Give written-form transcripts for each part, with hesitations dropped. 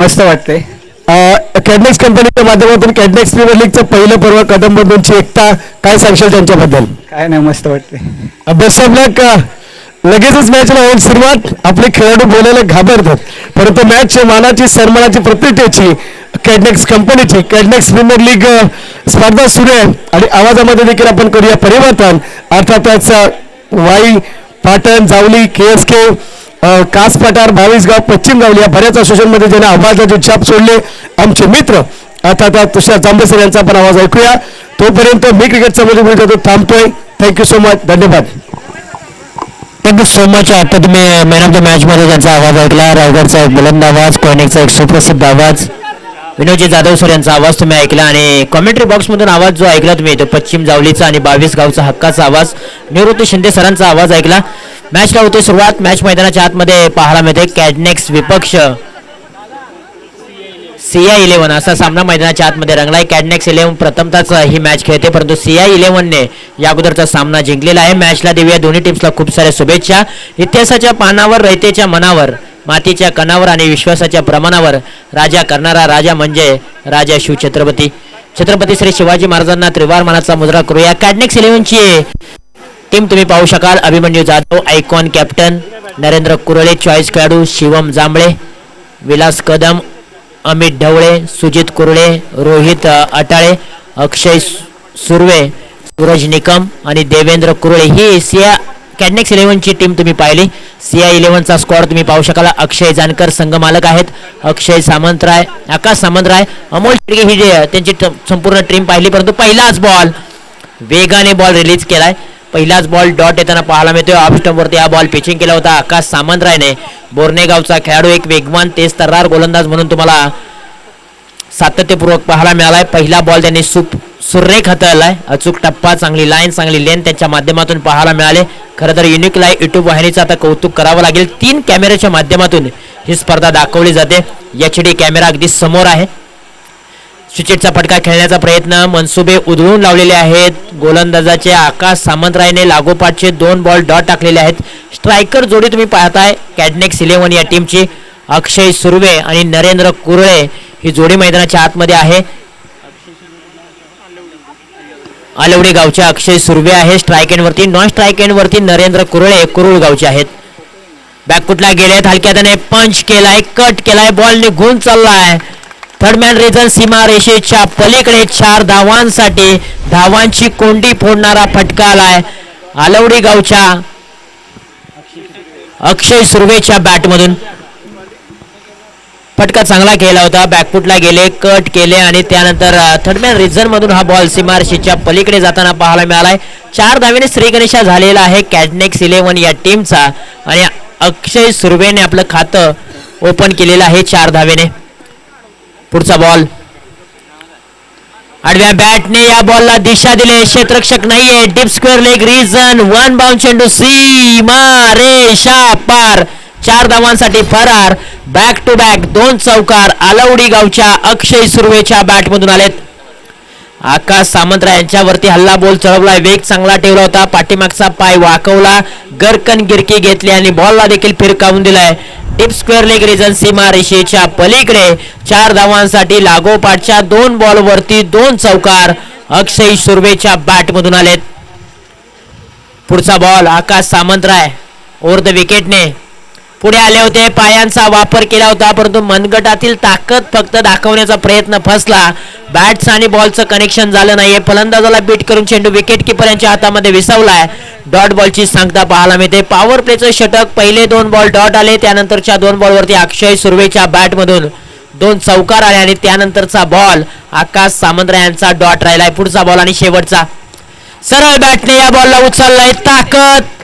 मस्त वाटतंय. कॅडनेक्स कंपनीच्या माध्यमातून कॅडनेक्स प्रीमियर लीगचं पहिलं पर्व कदम बंधूंची एकता, काय सांगशाल त्यांच्याबद्दल? काय नाही, मस्त वाटते. बेस्ट ऑफ लक. लगेचच मॅचला होईल सुरुवात. आपले खेळाडू बोलायला घाबरतात, परंतु मॅच मानाची सन्मानाची प्रतिष्ठेची कॅडनेक्स कंपनीची कॅडनेक्स प्रीमियर लीग स्पर्धा सुरू आहे आणि आवाजामध्ये देखील आपण करूया परिवर्तन. अर्थातच वाई, पाटण, जावली, KSK, कास पठार, 22 गाव, पश्चिम गावली या बऱ्याच असोसिएशनमध्ये ज्यांना आवाजाचे छाप सोडले आमचे मित्र, अर्थात तुषार जांभे सर यांचा आपण आवाज ऐकूया. तोपर्यंत मी क्रिकेटचा मध्ये बोलतो, थांबतोय. Thank you so much. धन्यवाद. Thank you so much. आता तुम्ही मॅन ऑफ द मॅच मध्ये त्यांचा आवाज ऐकला. रायगडचा एक बुलंद आवाज, कोयनेकचा एक सुप्रसिद्ध आवाज, विनोदजी जाधव सर यांचा आवाज तुम्ही ऐकला. आणि कॉमेंट्री बॉक्समधून आवाज जो ऐकला तुम्ही तो पश्चिम जावलीचा आणि 22 गावचा हक्काचा आवाज, निवृत्ती शिंदे सरांचा आवाज ऐकला. मॅचला होते सुरुवात. मॅच मैदानाच्या आतमध्ये पाहायला मिळते कॅडनेक्स विपक्ष CI11 असा सामना मैदानाच्या आतमध्ये रंगलाय. कॅडनेक्स 11 प्रथमताच ही मॅच खेळते, परंतु CI11 ने या अगोदरचा सामना जिंकलेला आहे. मॅचला देऊया दोन्ही टीम्सला खूप साऱ्या शुभेच्छा. इतिहासाच्या पानावर, रयतेच्या मनावर, मातीच्या कणावर आणि विश्वासाच्या प्रमाणावर राजा करणारा राजा म्हणजे राजा शिवछत्रपती छत्रपती श्री शिवाजी महाराजांना त्रिवार मानाचा मुजरा करूया. कॅडनेक्स 11 ची टीम तुम्ही पाहू शकाल. अभिमन्यू जाधव आयकॉन कॅप्टन, नरेंद्र कुरळे चॉईस खेळाडू, शिवम जांभळे, विलास कदम, अमित ढवळे, सुजित कुरळे, रोहित अटाळे, अक्षय सुर्वे, सूरज निकम आणि देवेंद्र कुरळे ही कॅडनेक्स 11 ची टीम तुम्ही पाहिली. CI11 चा स्क्वॉड तुम्ही पाहू शकाल. अक्षय जानकर संघ मालक आहेत. अक्षय सामंतराय, आकाश सामंतराय, अमोल शेडगे ही त्यांची संपूर्ण टीम पाहिली. परंतु पहिलाच बॉल वेगाने बॉल रिलीज केलाय. पहिलाच बॉल डॉट येताना पाहायला मिळतोय. ऑफ स्टंपवरती हा बॉल पिचिंग केला होता आकाश सामंतरायने. बोर्नेगावचा खेळाडू, एक वेगवान तेज तर्रार गोलंदाज म्हणून तुम्हाला सातत्यपूर्वक पाहायला मिळालाय. पहिला बॉल त्यांनी सुरेख हाताळलाय. अचूक टप्पा, चांगली लाईन, चांगली लेन त्यांच्या माध्यमातून पाहायला मिळाले. खरं तर युनिक लाईव्ह युट्यूब वाहिनीचं आता कौतुक करावं लागेल. 3 कॅमेऱ्याच्या माध्यमातून ही स्पर्धा दाखवली जाते. HD कॅमेरा अगदी समोर आहे. स्विचेटचा फटका खेळण्याचा प्रयत्न, मनसुबे उधळून लावलेले आहेत. गोलंदाजाचे आकाश सामंतरायने लागोपाठचे 2 बॉल डॉट टाकलेले आहेत. स्ट्रायकर जोडी तुम्ही पाहताय कॅडनेक्स 11 या टीमची. अक्षय सुर्वे आणि नरेंद्र कुरळे ही जोडी मैदानाच्या आतमध्ये आहे. आलवडी गावचे अक्षय सुर्वे आहे स्ट्राईक एंड वरती. नॉन स्ट्राईक एंड वरती नरेंद्र कुरळे कुरुळ गावचे आहेत. बॅकफुटला गेलेत. हलक्या त्याने पंच केलाय, कट केलाय, बॉल निघून चाललाय. थर्डमॅन रिझन सीमा रेषेच्या पलीकडे 4 धावांसाठी धावांची कोंडी फोडणारा फटका आलाय आलवडी गावच्या अक्षय सुर्वेच्या बॅटमधून. फटका चांगला खेळला होता. बॅकफुटला गेले, कट केले आणि त्यानंतर थर्डमॅन रिझन मधून हा बॉल सीमारेषेच्या पलीकडे जाताना पाहायला मिळालाय. 4 धावेने श्रीगणेशा झालेला आहे कॅडनेक्स 11 या टीमचा आणि अक्षय सुर्वेने आपलं खातं ओपन केलेलं आहे 4 धावेने. पुढचा बॉल आडव्या बॅटने या बॉलला दिशा दिली. क्षेत्ररक्षक नाहीये. Deep square leg reason, 1 bound चेंडू सीमा रेषा पार. 4 धावांसाठी फरार. बॅक टू बॅक 2 चौकार आलवडी गावच्या अक्षय सुर्वेच्या बॅटमधून आलेत. आकाश सामंतराय यांच्यावरती हल्ला बोल चढवला. वेग चांगला ठेवला होता. पाठीमागचा पाय वाकवला, गरकन गिरकी घेतली आणि बॉलला देखील फिरकावून दिलाय. डीप स्क्वेअर लेग रिझन सीमा रेषेच्या पलीकडे 4 धावांसाठी लागोपाठच्या 2 बॉलवरती 2 चौकार अक्षय सुर्वेच्या बॅटमधून आलेत. पुढचा ball Akash Samantray over the विकेटने पुढे आले होते. पायांचा वापर केला होता, परंतु मनगटातील ताकद फक्त दाखवण्याचा प्रयत्न फसला. बॅट्स आणि बॉलचं कनेक्शन झालं नाहीये. फलंदाजाला बीट करून चेंडू विकेट किपर यांच्या हातामध्ये विसावलाय. डॉट बॉलची सांगता पाहायला मिळते. पॉवर प्लेचं षटक. पहिले 2 बॉल डॉट आले, त्यानंतरच्या 2 बॉलवरती अक्षय सुर्वेच्या बॅटमधून 2 चौकार आले आणि त्यानंतरचा बॉल आकाश सामंतराय यांचा डॉट राहिलाय. पुढचा बॉल आणि शेवटचा सरळ बॅटने या बॉलला उचललाय. ताकद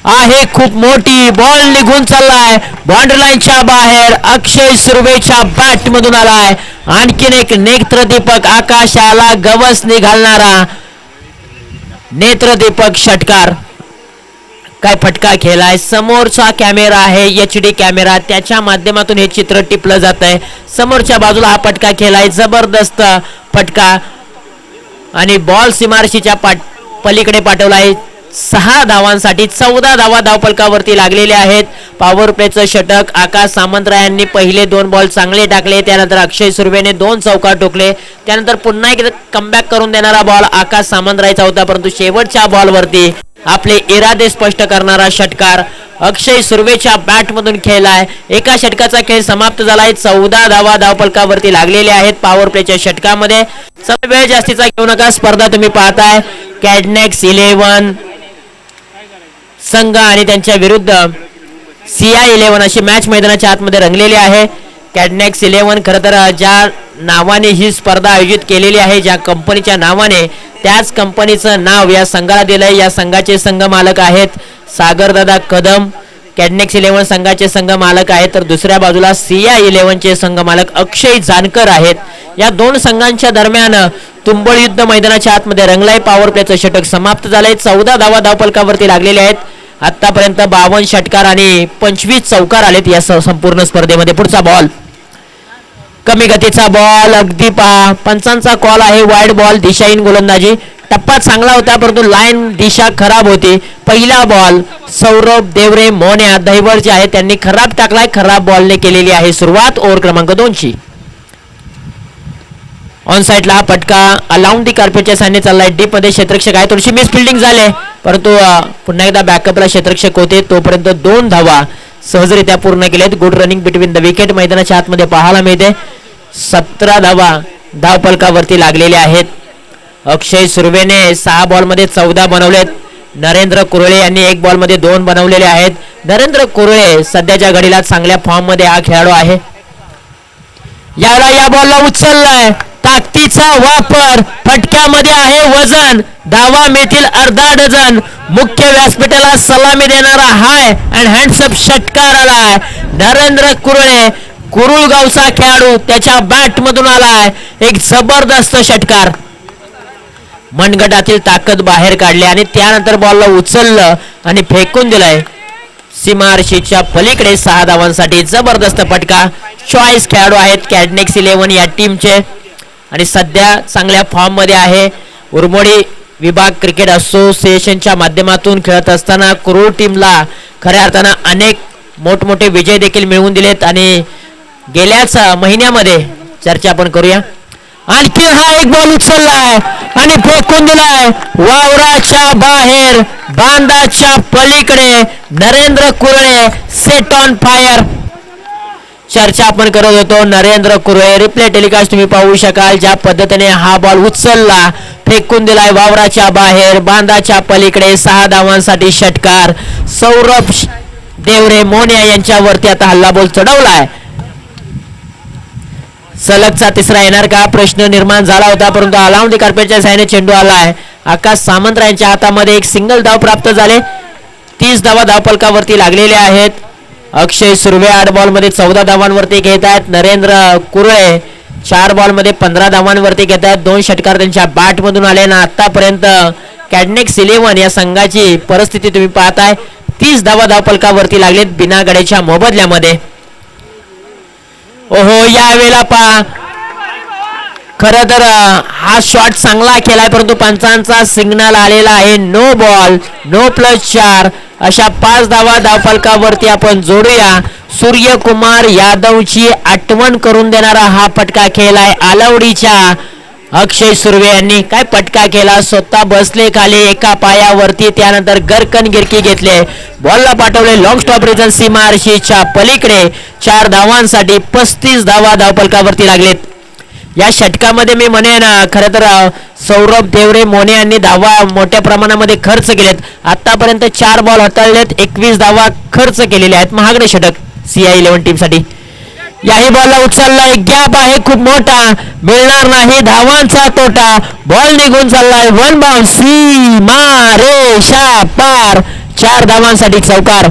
आहे खूप मोठी. बॉल निघून चाललाय बाउंड्री लाईनच्या बाहेर. अक्षय सुर्वेच्या बॅट मधून आलाय आणखीन एक नेत्रदीपक. आकाशाला गवस निघालणारा नेत्रदीपक षटकार. काय फटका खेळलाय. समोरचा कॅमेरा आहे HD कॅमेरा, त्याच्या माध्यमातून हे चित्र टिपलं जात आहे. समोरच्या बाजूला हा फटका खेळलाय. जबरदस्त फटका आणि बॉल सीमारेषेच्या पलीकडे पाठवलाय. 6 धावांसाठी 14 धावा धावफलकावरती लागलेल्या आहेत. पॉवर प्लेचं षटक आकाश सामंतराय यांनी पहिले 2 बॉल चांगले टाकले. त्यानंतर अक्षय सुर्वेने 2 चौकार ठोकले. त्यानंतर पुन्हा एकदा कमबॅक करून देणारा बॉल आकाश सामंतरायचा होता, परंतु शेवटच्या बॉलवरती आपले इरादे स्पष्ट करणारा षटकार अक्षय सुर्वेच्या बॅटमधून खेळलाय. एका षटकाचा खेळ समाप्त झालाय. 14 धावा धावफलकावरती लागलेल्या आहेत पॉवर प्लेच्या षटकामध्ये. वेळ जास्तीचा घेऊ नका. स्पर्धा तुम्ही पाहताय कॅडनेक्स 11 संघ आणि त्यांच्या विरुद्ध CI 11 अशी मॅच मैदानाच्या आतमध्ये रंगलेली आहे. कॅडनेक्स 11 खरं तर ज्या नावाने ही स्पर्धा आयोजित केलेली आहे, ज्या कंपनीच्या नावाने, त्याच कंपनीचं नाव या संघाला दिलंय. या संघाचे संघ मालक आहेत सागरदादा कदम. कॅडनेक्स 11 संघाचे संघ मालक आहेत, तर दुसऱ्या बाजूला CI 11 चे संघ मालक अक्षय जानकर आहेत. या दोन संघांच्या दरम्यान तुंबळ युद्ध मैदानाच्या आतमध्ये रंगलाय. पॉवर प्लेचं षटक समाप्त झालंय. 14 धावा धावफलकावरती लागलेले आहेत. आतापर्यंत 52 षटकार आणि 25 चौकार आलेत या संपूर्ण स्पर्धेमध्ये. पुढचा बॉल कमी गतीचा बॉल, अगदी पंचांचा कॉल आहे. वाईड बॉल, दिशाहीन गोलंदाजी. टप्पा चांगला होता, परंतु लाईन दिशा खराब होती. पहिला बॉल सौरभ देवरे मोन्या दहिवड जे आहे त्यांनी खराब टाकलाय. खराब बॉलने केलेली आहे सुरुवात ओव्हर क्रमांक 2 ची. ऑन साइडला हा फटका अलाउंड दी कार्पेटच्या सामने चाललाय. डीप मध्ये क्षेत्ररक्षक आहे, थोडीशी मिस फिल्डिंग झाले, परंतु पुन्हा एकदा बॅकअपला क्षेत्ररक्षक होते. तोपर्यंत 2 धावा सहजरित्या पूर्ण केलेत. Good running between the wicket मैदानाच्या आतमध्ये पाहायला मिळते. 17 धावा धावफलकावरती लागलेल्या आहेत. अक्षय सुर्वेने 6 बॉलमध्ये 14 बनवलेत. नरेंद्र कुरळे यांनी 1 बॉलमध्ये 2 बनवलेले आहेत. नरेंद्र कुरळे सध्याच्या घडीला चांगल्या फॉर्म मध्ये हा खेळाडू आहे. याला या बॉलला उचललाय, ताकदीचा वापर, फटक्यामध्ये आहे वजन, धावा मिळतील अर्धा डझन. मुख्य व्यासपीठाला सलामी देणारा हाय अँड हँड्सअप षटकार आलाय. नरेंद्र कुरळे कुरुळगावचा खेळाडू त्याच्या बॅट मधून आलाय. एक जबरदस्त षटकार, मनगटातील ताकद बाहेर काढली आणि त्यानंतर बॉलला उचललं आणि फेकून दिलाय सीमारेषेच्या पलीकडे. 6 धावांसाठी जबरदस्त फटका. चॉईस खेळाडू आहेत कॅडनेक्स 11 या टीमचे आणि सध्या चांगल्या फॉर्म मध्ये आहे. उरमोडी विभाग क्रिकेट असोसिएशनच्या माध्यमातून खेळत असताना कुरुळ टीमला खऱ्या अर्थानं अनेक मोठमोठे विजय देखील मिळवून दिलेत आणि गेल्याच महिन्यामध्ये चर्चा आपण करूया. आणखी हा एक बॉल उचललाय आणि फेकून दिलाय वावराच्या बाहेर, बांधाच्या पलीकडे. नरेंद्र कुरळे सेट ऑन फायर. चर्चा आपण करत होतो नरेंद्र कुरळे. रिप्ले टेलिकास्ट तुम्ही पाहू शकाल ज्या पद्धतीने हा बॉल उचलला, फेकून दिलाय वावराच्या बाहेर, बांधाच्या पलीकडे. 6 धावांसाठी षटकार. सौरभ देवरे मोन्या यांच्यावरती आता हल्लाबोल चढवलाय. सलगचा तिसरा येणार का प्रश्न निर्माण झाला होता, परंतु अलाउंड दी कार्पेटच्या साहाय्याने चेंडू आलाय. आकाश सामंतराय यांच्या हातामध्ये एक सिंगल धाव प्राप्त झाले. 30 धावा धावफलकावरती लागलेल्या आहेत. अक्षय सुर्वे 8 बॉलमध्ये 14 धावांवरती घेत आहेत. नरेंद्र कुरळे 4 बॉलमध्ये 15 धावांवरती घेत आहेत. 2 षटकार त्यांच्या बॅट मधून आले ना. आतापर्यंत कॅडनेक्स 11 या संघाची परिस्थिती तुम्ही पाहताय. 30 धावा धावफलकावरती लागलेत बिना गड्याच्या मोबदल्यामध्ये. ओहो, यावेळेला पहा खरं तर हा शॉट चांगला केलाय, परंतु पंचांचा सिग्नल आलेला आहे. नो बॉल, नो +4 अशा 5 धावा धावफलकावरती आपण जोडूया. सूर्यकुमार यादवची आठवण करून देणारा हा फटका खेळलाय आलवडीच्या अक्षय सुर्वे यांनी. काय फटका केला, स्वतः बसले खाली एका पायावरती, त्यानंतर गरकन गिरकी घेतले, बॉलला पाठवले लॉंग स्टॉप रिजन सीमारेषेच्या पलीकडे. 4 धावांसाठी 35 धावा धावफलकावरती लागलेत. या षटकामध्ये मी म्हणेन खरं तर सौरभ देवरे मोने यांनी धावा मोठ्या प्रमाणामध्ये खर्च केलेत. आतापर्यंत 4 बॉल हाताळलेत, 21 धावा खर्च केलेल्या आहेत. महागडे षटक CI 11 टीम साठी. याही बॉलला उचललाय, गॅप आहे खूप मोठा, मिळणार नाही धावांचा तोटा. बॉल निघून चाललाय, 1 बाउंस, सीमारेषा पार. 4 धावांसाठी चौकार.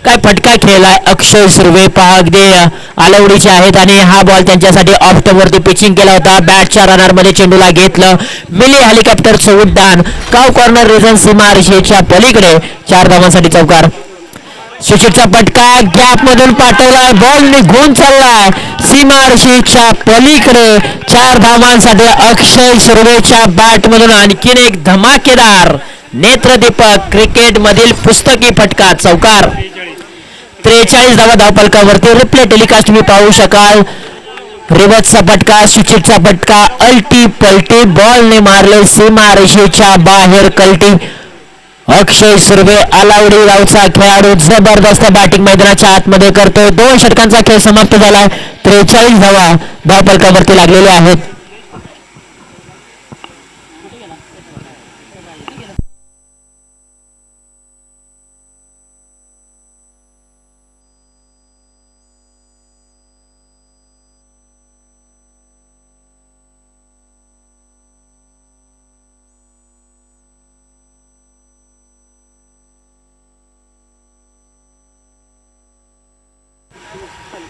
काय फटका खेळलाय अक्षय सुर्वे, पहा अगदी आलवडीचे आहेत आणि हा बॉल त्यांच्यासाठी ऑफ वरती पिचिंग केला होता. बॅटच्या रनर मध्ये चेंडूला घेतलं, मिली हेलिकॉप्टरचं उड्डाण, काव कॉर्नर रिजन सीमारेषेच्या पलीकडे. 4 धावांसाठी चौकार. सुचितचा फटका गॅप मधून पाठवलाय, बॉल निघून चाललाय सीमारेषेच्या पलीकडे. 4 धावांसाठी अक्षय सुर्वेच्या बॅट मधून आणखीन एक धमाकेदार नेत्रदीपक क्रिकेट मधील पुस्तकी फटका चौकार. 43 धावा धावफलकावरती. रिप्ले टेलिकास्ट तुम्ही पाहू शकाल. रिवर्सचा फटका, सुचितचा फटका, अल्टी पलटी बॉलने मारले सीमा रेषेच्या बाहेर कल्टी. अक्षय सुर्वे आलावडी गावचा खेळाडू जबरदस्त बॅटिंग मैदानाच्या आतमध्ये करतोय. 2 षटकांचा खेळ समाप्त झालाय. 43 धावा धावफलकावरती लागलेल्या आहेत.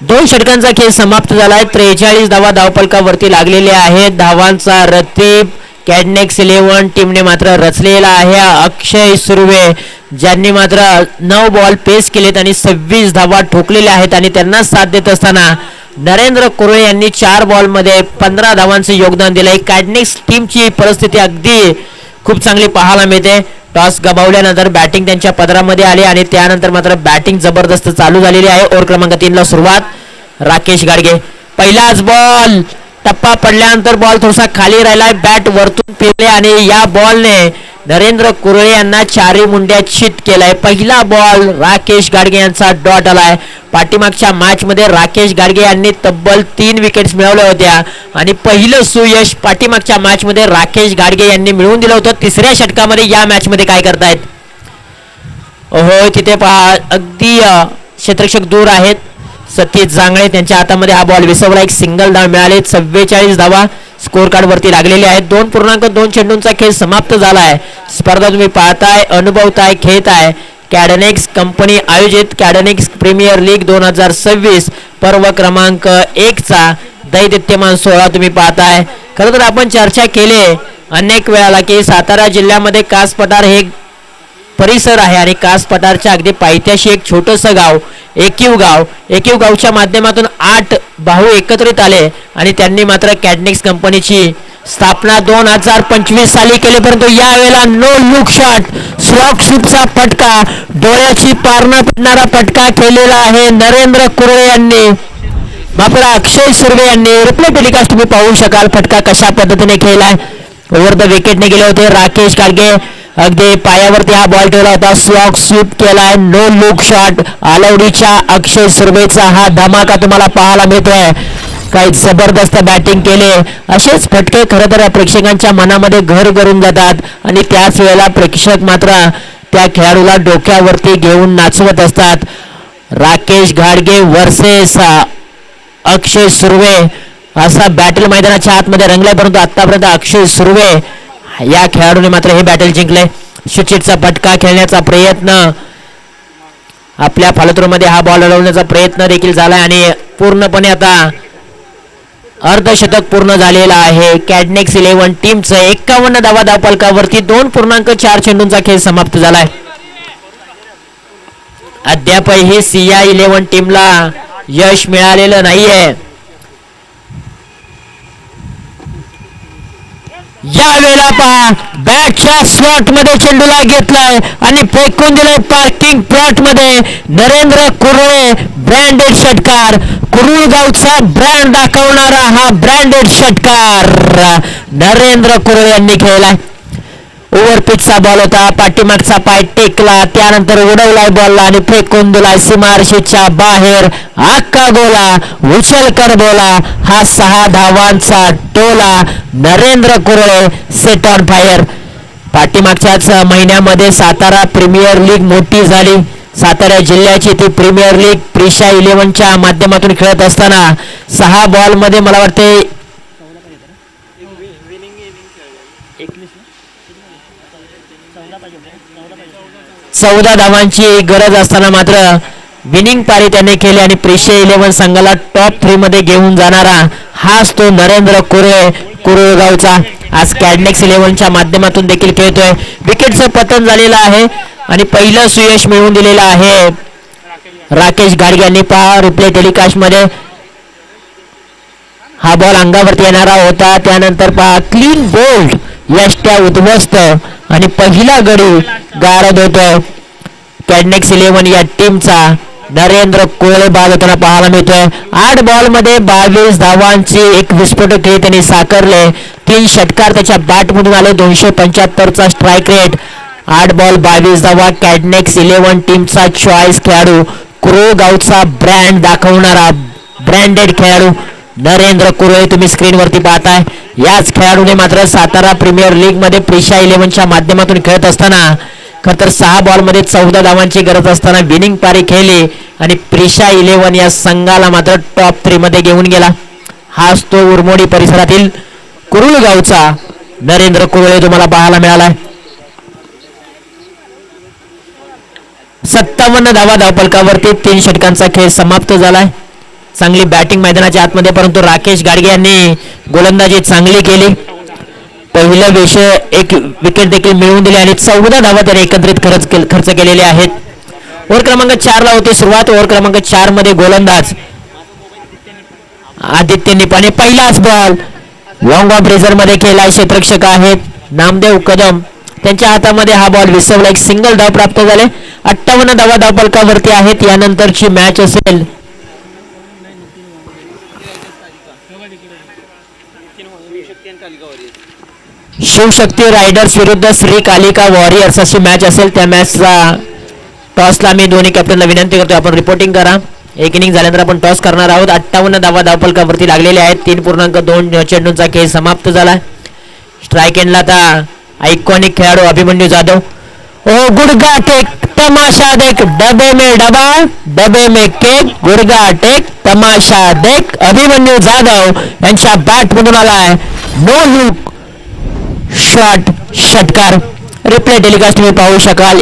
दोन षटकांचा खेळ समाप्त झालाय. 43 धावा धावफलकावरती लागलेले आहेत. धावांचा रतीब कॅडनेक्स 11 टीमने मात्र रचलेला आहे. अक्षय सुर्वे ज्यांनी मात्र 9 बॉल पेस केलेत आणि 26 धावा ठोकलेल्या आहेत आणि त्यांना साथ देत असताना नरेंद्र कुरळे यांनी 4 बॉलमध्ये 15 धावांचे योगदान दिलंय. कॅडनेक्स टीमची परिस्थिती अगदी खूप चांगली पाहायला मिळते. टॉस गमावल्यानंतर बॅटिंग त्यांच्या पदरामध्ये आली आणि त्यानंतर मात्र बॅटिंग जबरदस्त चालू झालेली आहे. ओव्हर क्रमांक 3 ला सुरुवात. राकेश गाडगे पहिलाच बॉल टप्पा पडल्यानंतर बॉल थोडासा खाली राहिलाय. बॅट वरतून फिरले आणि या बॉलने नरेंद्र कुरळे यांना 4 मुंड्या चित केलाय. पहिला बॉल राकेश गाडगे यांचा डॉट आलाय. पाठीमागच्या मॅच मध्ये राकेश गाडगे यांनी तब्बल 3 विकेट्स मिळवल्या होत्या आणि पहिलं सुयश पाठीमागच्या मॅच मध्ये राकेश गाडगे यांनी मिळवून दिलं होतं. तिसऱ्या षटकामध्ये या मॅच मध्ये काय करतायत? हो तिथे पहा अगदी क्षेत्ररक्षक दूर आहेत. सतीश जांगळे त्यांच्या हातामध्ये हा बॉल विसवला. एक सिंगल धाव मिळाले. 44 धावा स्कोर कार्ड वरती लागलेले आहेत. 2.2 चेंडूंचा खेळ समाप्त झालाय. स्पर्धा तुम्ही पाहताय, अनुभवताय, खेळताय. कॅडनेक्स कंपनी आयोजित कॅडनेक्स प्रीमियर लीग 2026 पर्व क्रमांक 1 चा दैदिप्यमान सोहळा तुम्ही पाहताय. खरं तर आपण चर्चा केली अनेक वेळाला की सातारा जिल्ह्यामध्ये कास पठार हे परिसर आहे आणि कास पठारच्या अगदी पायथ्याशी एक छोटंसं गाव एकीव गावच्या माध्यमातून 8 भाऊ एकत्रित आले आणि त्यांनी मात्र कॅडनेक्स कंपनीची स्थापना 2025 साली केली. परंतु यावेळेला नो लुक शॉट स्लॉक स्वीपचा फटका, डोळ्याची पारणा पिटणारा फटका खेळलेला आहे नरेंद्र कुरळे यांनी. मात्र अक्षय सुर्वे यांनी रिप्ले टेलिकास्ट तुम्ही पाहू शकाल फटका कशा पद्धतीने खेळलाय. ओव्हर द विकेटने गेले होते. राकेश गाडगे अगदी पायावरती हा बॉल ठेवला होता. स्लॉक स्वीप केलाय. No look shot. आलवडीच्या अक्षय सुर्वेचा हा धमाका तुम्हाला पाहायला मिळतोय. काही जबरदस्त बॅटिंग केले. असेच फटके खरं तर प्रेक्षकांच्या मनामध्ये घर करून जातात आणि त्याच वेळेला प्रेक्षक मात्र त्या खेळाडूला डोक्यावरती घेऊन नाचवत असतात. राकेश गाडगे वर्सेस अक्षय सुर्वे असा बॅटल मैदानाच्या आतमध्ये रंगलाय. परंतु आतापर्यंत अक्षय सुर्वे या खेळाडूने मात्र हे बॅटल जिंकले. सुचितचा फटका खेळण्याचा प्रयत्न, आपल्या फलत्रूमध्ये हा बॉल अडवण्याचा प्रयत्न देखील झालाय आणि पूर्णपणे आता अर्धशतक पूर्ण झालेला आहे. कॅडनेक्स 11 टीमचं 51 धावा धावफलकावरती. 2.4 चेंडूंचा खेळ समाप्त झालाय. अद्यापही CI 11 टीमला यश मिळालेलं नाहीये. या वेळेला पहा बॅटच्या स्लॉट मध्ये चेंडूला घेतलाय आणि फेकून दिलाय पार्किंग प्लॉट मध्ये. नरेंद्र कुरळे ब्रँडेड षटकार, कुरुळ गावचा ब्रँड दाखवणारा हा ब्रँडेड षटकार नरेंद्र कुरळे यांनी खेळलाय. ओव्हर पिचचा बॉल होता. पाठीमागचा पाय टेकला, त्यानंतर उडवलाय बॉलला आणि फेकून दिलाय सीमारेषेच्या बाहेर. आक्का गोला, उचलकर बोला. हा 6 धावांचा टोला. नरेंद्र कुरळे सेट ऑन फायर. पाठीमागच्याच महिन्यामध्ये सातारा प्रीमियर लीग मोठी झाली. सातारा जिल्ह्याची ती प्रीमियर लीग प्रिशा 11च्या माध्यमातून खेळत असताना 6 बॉलमध्ये मला वाटते 14 धावांची गरज असताना मात्र विनिंग पारी त्याने केली आणि प्रिशा 11 संघाला टॉप 3 मध्ये घेऊन जाणारा हाच तो नरेंद्र कुरळे, कुरुळगावचा. आज कॅडनेक्स 11च्या माध्यमातून देखील खेळतोय. विकेटचं पतन झालेलं आहे आणि पहिलं सुयश मिळवून दिलेलं आहे राकेश गाडगे यांनी. पहा रिप्ले टेलिकास्ट मध्ये हा बॉल अंगावरती येणारा होता. त्यानंतर पहा क्लीन बोल्ड यष्ट्या उद्ध्वस्त आणि पहिला गडी गारद होतो कॅडनेक्स 11 या टीमचा नरेंद्र कोळे बाद होताना पाहायला मिळतोय. 8 बॉलमध्ये 22 धावांची एक विस्फोटक खेळ त्यांनी साकारले. 3 षटकार त्याच्या बॅटमधून आले. 275 स्ट्राईक रेट. 8 बॉल 22 धावा. कॅडनेक्स 11 टीमचा चॉईस खेळाडू, कुरुळ गावचा ब्रँड दाखवणारा ब्रँडेड खेळाडू नरेंद्र कुरुळे तुम्ही स्क्रीनवरती पाहताय. याच खेळाडूने मात्र सातारा प्रीमियर लीग मध्ये प्रिशा 11च्या माध्यमातून खेळत असताना खर तर 6 बॉलमध्ये 14 धावांची गरज असताना विनिंग पारी खेळली आणि प्रिशा 11 या संघाला मात्र टॉप 3 मध्ये घेऊन गेला. हाच तो उरमोडी परिसरातील कुरुळ गावचा नरेंद्र कुरुळे तुम्हाला पाहायला मिळालाय. 57 धावा धावफलकावरती 3 षटकांचा खेळ समाप्त झालाय. चांगली बॅटिंग मैदानाच्या आतमध्ये, परंतु राकेश गाडगे यांनी गोलंदाजी चांगली केली. पहिलं विषय एक विकेट देखील मिळवून दिली आणि 14 धावा त्याने एकत्रित खर्च केलेले आहेत. ओव्हर क्रमांक 4 ला होती सुरुवात. ओव्हर क्रमांक 4 मध्ये गोलंदाज आदित्य निपाणे. पहिलाच बॉल लॉंग ऑफ रेझर मध्ये केला. क्षेत्ररक्षक आहेत नामदेव कदम, त्यांच्या हातामध्ये हा बॉल विसवला. एक सिंगल धाव प्राप्त झाले. 58 धावा धावफलकावरती आहेत. यानंतरची मॅच असेल शिवशक्ती रायडर्स विरुद्ध श्री कालिका वॉरियर्स अशी मॅच असेल. त्या मॅचचा टॉसला मी दोन्ही कॅप्टनला विनंती करतो आपण रिपोर्टिंग करा. एक इनिंग झाल्यानंतर आपण टॉस करणार आहोत. 58 धावा धावफलकावरती लागलेले आहेत. 3.2 चेंडूंचा खेळ समाप्त झाला. स्ट्राईक एंडला आता आयकॉनिक खेळाडू अभिमन्यू जाधव. ओ गुडगा टेक तमाशा देख, डबे में डबा डबे में केक, गुडगा टेक तमाशा देख. अभिमन्यू जाधव यांच्या बॅटमधून आलाय नो लुक शॉट षटकार. रिप्ले टेलिकास्ट तुम्ही पाहू शकाल.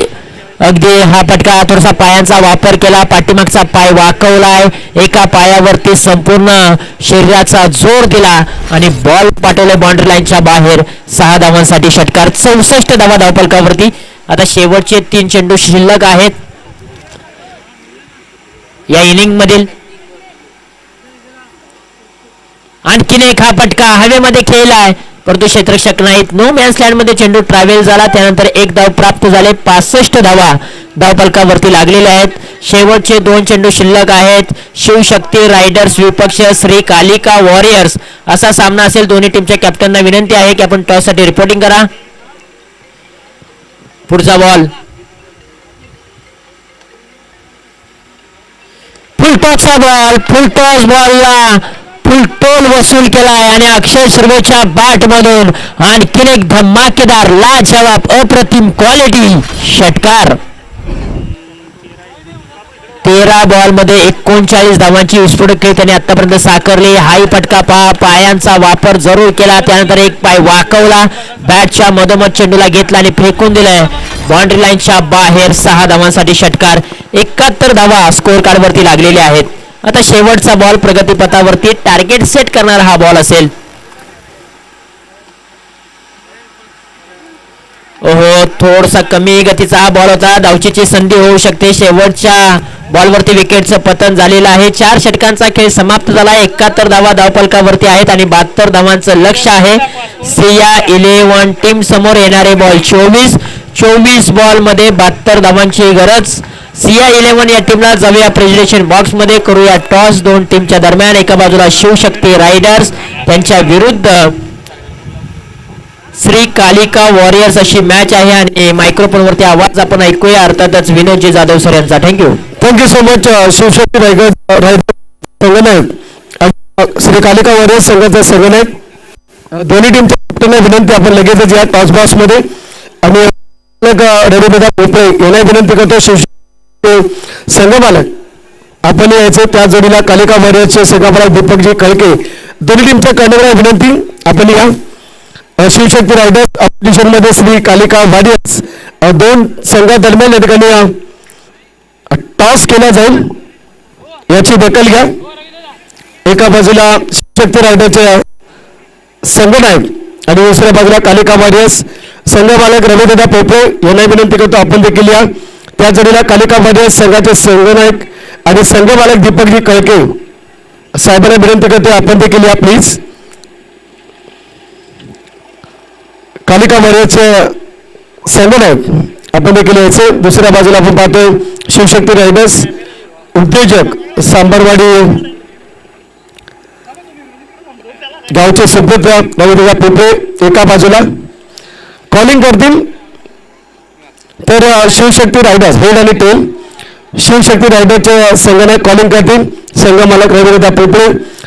अगदी हा फटका थोडासा पायांचा वापर केला, पाठीमागचा पाय वाकवलाय, एका पायावरती संपूर्ण शरीराचा जोर दिला आणि बॉल पाठवले बाउंड्री लाईनच्या बाहेर. 6 धावांसाठी षटकार. 64 धावा धावफलकावरती. आता शेवटचे 3 चेंडू शिल्लक आहेत या इनिंग मधील. आणखीन एक हा फटका हवेमध्ये खेळलाय, परंतु क्षेत्ररक्षक नाहीत. नो मॅन्स लँड मध्ये चेंडू ट्रॅव्हल झाला. त्यानंतर 1 धाव प्राप्त झाले. 65 धावा धावफलकावरती लागलेल्या आहेत. शेवटचे 2 चेंडू शिल्लक आहेत. शिवशक्ती रायडर्स विपक्ष श्री कालिका वॉरियर्स असा सामना असेल. दोन्ही टीमच्या कॅप्टनना विनंती आहे की आपण टॉस साठी रिपोर्टिंग करा. पुढचा बॉल फुलटॉसचा बॉल. फुलटॉस बॉलला फुलटोल वसूल केलाय आणि अक्षय सुर्वेच्या बॅट मधून आणखीन एक धमाकेदार लाजवाब अप्रतिम क्वालिटी षटकार. 13 बॉल मध्ये 39 धावांची विस्फोटक खेळ त्याने आतापर्यंत साकारली. हाही फटका पायांचा वापर जरूर केला. त्यानंतर एक पाय वाकवला, बॅटच्या मधोमध चेंडूला घेतला आणि फेकून दिलाय बाउंड्री लाईनच्या बाहेर. 6 धावांसाठी षटकार. 71 धावा स्कोर कार्ड वरती लागलेले आहेत. आता शेवटचा बॉल प्रगतीपथावरती टार्गेट सेट करणारा हा बॉल असेल. ओहो, थोडासा कमी गतीचा हा बॉल होता. धावचीची संधी होऊ शकते. शेवटच्या बॉलवरती विकेटचं पतन झालेलं आहे. 4 षटकांचा खेळ समाप्त झाला. 71 धावा धावफलकावरती आहेत आणि 72 धावांचं लक्ष आहे सिया 11 टीम समोर. येणारे बॉल 24 बॉल मध्ये 72 धावांची गरज. सिया 11 या टीमला जाऊया प्रेझेंटेशन बॉक्स मध्ये. करूया टॉस 2 टीमच्या दरम्यान. एका बाजूला शिवशक्ती रायडर्स, त्यांच्या विरुद्ध श्री कालिका वॉरियर्स अशी मॅच आहे आणि मायक्रोफोन वरती आवाज आपण ऐकूया अर्थातच विनोदजी जाधव सर यांचा. Thank you so much. Shivshakti Raigad संघनायक, श्री कालिका वॉरियर्स संघाचा संघनायक, दोन्ही टीमच्या कॅप्टनला विनंती आपण लगेचच या टॉस बॉक्स मध्ये आणि रविदादा भोपळे यांना विनंती करतो. शिवशक्ती संघमालक आपण यायचं. त्या जोडीला कालिका वॉरियर्सचे संघमालक दीपकजी कळके, दोन्ही टीमच्या कर्णधारांना विनंती आपण या. शिवशक्ती रायडर्स ऑपोजिशन मध्ये श्री कालिका वॉरियर्स, 2 संघादरम्यान या ठिकाणी टॉस केला जाईल याची दखल घ्या. एका बाजूला शिवशक्ती रायडरचे संघनायक आणि दुसऱ्या बाजूला कालिका वॉरियर्स संघमालक रविदादा पोपळे यांना विनंती करतो आपण देखील या. त्या जोडीला कालिका वॉरियर्स संघाचे संघनायक आणि संघमालक दीपकजी कळके साहेबांना विनंती करतो आपण देखील या प्लीज. कालिका मर्याचे संगणक आपण देखील यायचे. दुसऱ्या बाजूला आपण पाहतोय शिवशक्ती रायडर्स उद्योजक सांबरवाडी गावचे सुपुत्र नवदुर्गा पिंपळे एका बाजूला कॉलिंग करतील. तर शिवशक्ती रायडर्स हेड आणि टेल शिवशक्ती रायडरचे संघनायक कॉलिंग करतील. संघमालक रविदा पिंपळे,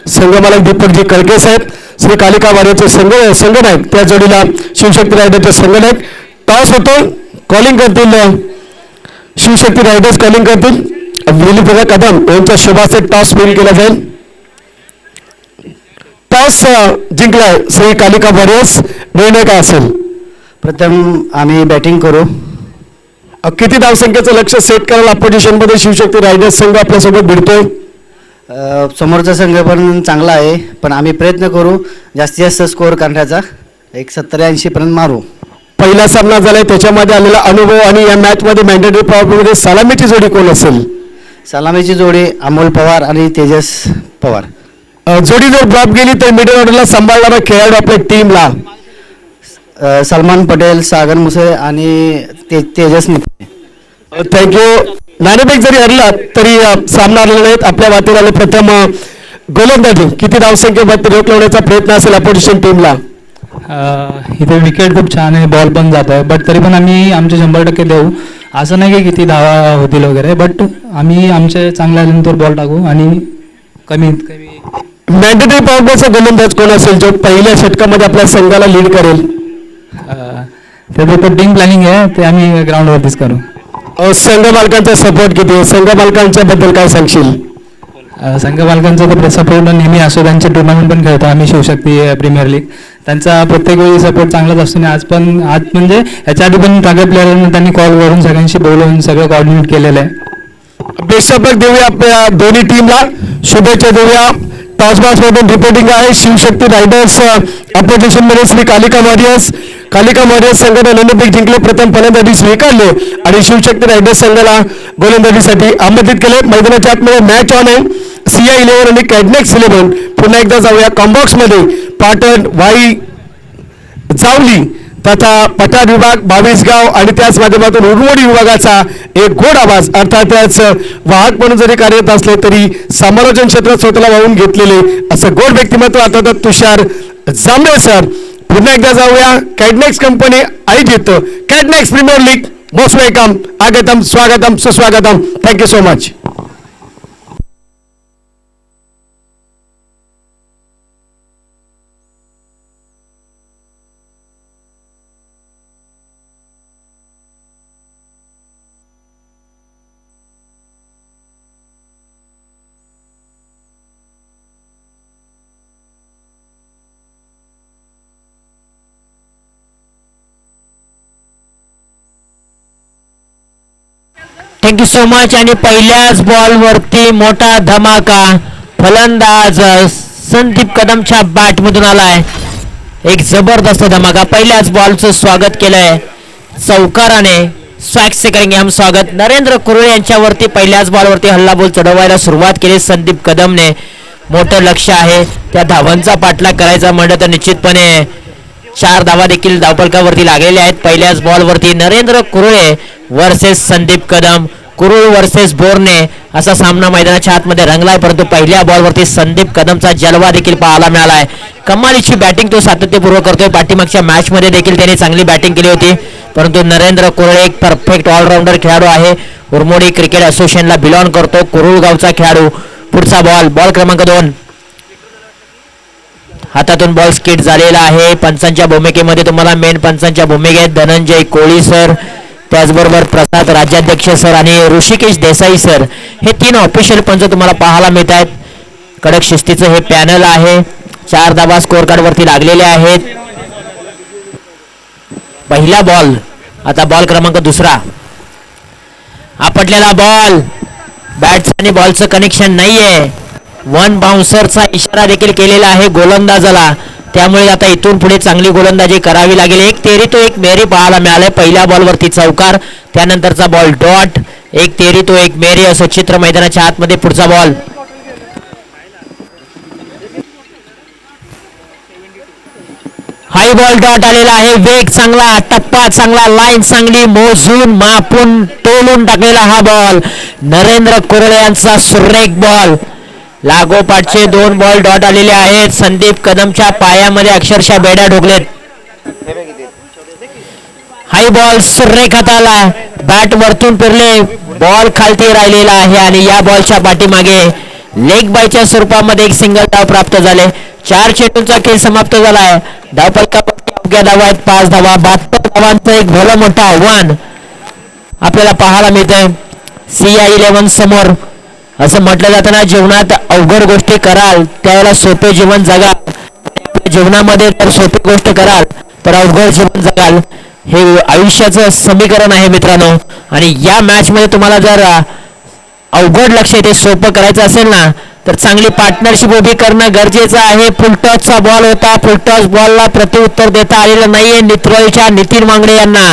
संघमालक दीपकजी कळके साहेब, श्री कालिका वाड्याचे संघनायक त्या जोडीला शिवशक्ती रायडरचे संघनायक. टॉस होतो, कॉलिंग करतील शिवशक्ती रायडर्स कॉलिंग करतील. विलीप्रभा कदम यांच्या शुभाचे टॉस विन केला जाईल. टॉस जिंकलाय श्री कालिका वॉरियर्स. निर्णय काय असेल? प्रथम आम्ही बॅटिंग करू. किती धावसंख्येचं लक्ष सेट करायला अपोजिशन मध्ये शिवशक्ती रायडर्स संघ आपल्यासोबत भिडतोय? समोरचा संघ पण चांगला आहे, पण आम्ही प्रयत्न करू जास्तीत जास्त स्कोअर करण्याचा. एक 70-80 पर्यंत मारू. पहिला सामना झालाय त्याच्यामध्ये आलेला अनुभव आणि या मॅच मध्ये मॅन्डेटरी पॉवर मध्ये सलामीची जोडी कोण असेल? सलामीची जोडी अमोल पवार आणि तेजस पवार. जोडी जर ड्रॉप गेली तर मिडल ऑर्डरला सांभाळणारा खेळाडू आपल्या टीमला सलमान पटेल, सागर मुसे आणि तेजस निपे. थँक्यू. नाणेफेक जरी हरला तरी सामना आलेला नाहीत. आपल्या वाटेवर आले प्रथम गोलंदाजी किती धावसंख्येमध्ये रोख लावण्याचा प्रयत्न असेल अपोजिशन टीमला? इथे विकेट खूप छान आहे, बॉल पण जात आहे, बट तरी पण आम्ही आमचे 100% देऊ. असं नाही की किती धावा होतील वगैरे, बट आम्ही आमचे चांगल्या नंतर बॉल टाकू आणि कमीत कमी. मॅन्डेटरी पॉवरचा गोलंदाज कोण असेल जो पहिल्या षटकामध्ये आपल्या संघाला लीड करेल? त्याचं टीम प्लॅनिंग आहे, ते आम्ही ग्राउंडवरतीच करू. संघ मालकांचा सपोर्ट किती आहे? संघ मालकांच्या बद्दल काय सांगशील? संघ मालकांचा तर सपोर्ट नेहमी असतो. त्यांचे टुर्नामेंट पण खेळतो आम्ही शिवशक्ती प्रीमियर लीग. त्यांचा प्रत्येक वेळी सपोर्ट चांगलाच असतो. आणि आज म्हणजे याच्या आधी पण सगळ्या प्लेयरांना त्यांनी कॉल करून सगळ्यांशी बोलवून सगळं कोऑर्डिनेट केलेलं आहे. बेस्ट ऑफ लक देऊया आपल्या दोन्ही टीमला, शुभेच्छा देऊया. टॉसबॉक्स मधून रिपोर्टिंग आहे शिवशक्ती रायडर्स अपोजिशन मध्ये श्री कालिका वॉरियर्स. कालिका वॉरियर्स संघाने नाणेफेक जिंकले, प्रथम फलंदाजी स्वीकारले आणि शिवशक्ती रायडर्स संघाला गोलंदाजीसाठी आमंत्रित केले. मैदानाच्या आतमध्ये मॅच ऑन आहे. CI11 आणि कॅडनेक्स 11. पुन्हा एकदा जाऊया कॉम्बॉक्स मध्ये. पाटण, वाई, जावली तथा पठार विभाग, 22 गाव आणि त्याच माध्यमातून उरमोडी विभागाचा एक गोड आवाज. अर्थातच वाहक म्हणून जरी कार्यरत असले तरी समालोचन क्षेत्रात स्वतःला वाहून घेतलेले असं गोड व्यक्तिमत्व अर्थात तुषार जांभळे सर. पुन्हा एकदा जाऊया कॅडनेक्स कंपनी आयोजित Cadnex premier league. Most welcome, आगतम, स्वागतम, सुस्वागतम. Thank you so much. Thank you so much. आणि पहिल्याच बॉल वरती मोठा धमाका. फलंदाज संदीप कदमच्या बॅट मधून आलाय. एक जबरदस्त धमाका. पहिल्याच बॉलचं स्वागत केलंय चौकाराने. स्वॅग से करेंगे हम स्वागत. नरेंद्र कुरुळे यांच्यावरती पहिल्याच बॉलवरती हल्लाबोल चढवायला सुरुवात केली संदीप कदमने. मोठं लक्ष आहे, त्या धावांचा पाठलाग करायचा म्हणलं तर निश्चितपणे 4 धावा देखील धावफलकावरती लागलेल्या आहेत. पहिल्याच बॉलवरती नरेंद्र कुरुळे वर्सेस संदीप कदम, कुरुळ वर्सेस बोरणे असा सामना मैदानाच्या आतमध्ये रंगलाय. परंतु पहिल्या बॉलवरती संदीप कदमचा जलवा देखील पाहायला मिळालाय. कमालीची बॅटिंग तो सातत्यपूर्व करतोय. पाठीमागच्या मॅच मध्ये देखील त्याने चांगली बॅटिंग केली होती. परंतु नरेंद्र कुरुळे एक परफेक्ट ऑलराऊंडर खेळाडू आहे. उरमोडी क्रिकेट असोसिएशनला बिलॉंग करतो. कुरुळ गावचा खेळाडू. पुढचा बॉल क्रमांक 2. हातातून बॉल स्किट झालेला आहे. पंचांच्या भूमिकेमध्ये तुम्हाला मेन पंचांच्या भूमिकेत धनंजय कोळी सर, त्याचबरोबर प्रसाद राज्याध्यक्ष सर आणि ऋषिकेश देसाई सर हे 3 ऑफिशियल पंच तुम्हाला पाहायला मिळत आहेत. कडक शिस्तीचं हे पॅनल आहे. 4 धावा स्कोअर कार्ड वरती लागलेले आहेत. पहिला बॉल. आता बॉल क्रमांक 2. आपटलेला बॉल. बॅट्स आणि बॉलचं कनेक्शन नाहीये. 1 बाउन्सरचा इशारा देखील केलेला आहे गोलंदाजाला. त्यामुळे आता इथून पुढे चांगली गोलंदाजी करावी लागेल. 1 तेरी तो 1 मेरी पाहायला मिळाले. पहिल्या बॉलवरती चौकार, त्यानंतरचा बॉल डॉट. 1 तेरी तो 1 मेरी असं चित्र मैदानाच्या आतमध्ये. पुढचा बॉल. हाय हाय बॉल डॉट आलेला आहे. वेग चांगला, टप्पा चांगला, लाईन चांगली, मोजून मापून तोलून टाकलेला हा बॉल. नरेंद्र कुरळे यांचा सुरेख बॉल. लागोपाठचे 2 बॉल डॉट आलेले आहेत. संदीप कदमच्या पायामध्ये अक्षरशः बेड्या ढोकलेत. हाय बॉल सुरेख हाताला, बॅट वरतून फिरले, बॉल खालती राहिलेला आहे आणि या बॉलच्या पाठीमागे लेग बायच्या स्वरूपामध्ये एक सिंगल धाव प्राप्त झाले. 4 चेंडूंचा खेळ समाप्त झाला आहे. धावफलकावरती अवघ्या धावा आहेत 5 धावा. 72 धावांचं एक भलं मोठं आव्हान आपल्याला पाहायला मिळतंय CI11 समोर. असं म्हटलं जातं ना, जीवनात अवघड गोष्टी कराल त्यावेळेला सोपे जीवन जगाल. आपल्या जीवनामध्ये जर सोपी गोष्ट कराल तर अवघड जीवन जगाल. हे आयुष्याचं समीकरण आहे मित्रांनो. आणि या मॅच मध्ये तुम्हाला जर अवघड लक्ष्य ते सोपं करायचं असेल ना तर चांगली पार्टनरशिप उभी करणं गरजेचं आहे. फुलटॉसचा बॉल होता. फुलटॉस बॉलला प्रत्युत्तर देता आलेलं नाहीये नित्रळच्या नितीन वांगडे यांना.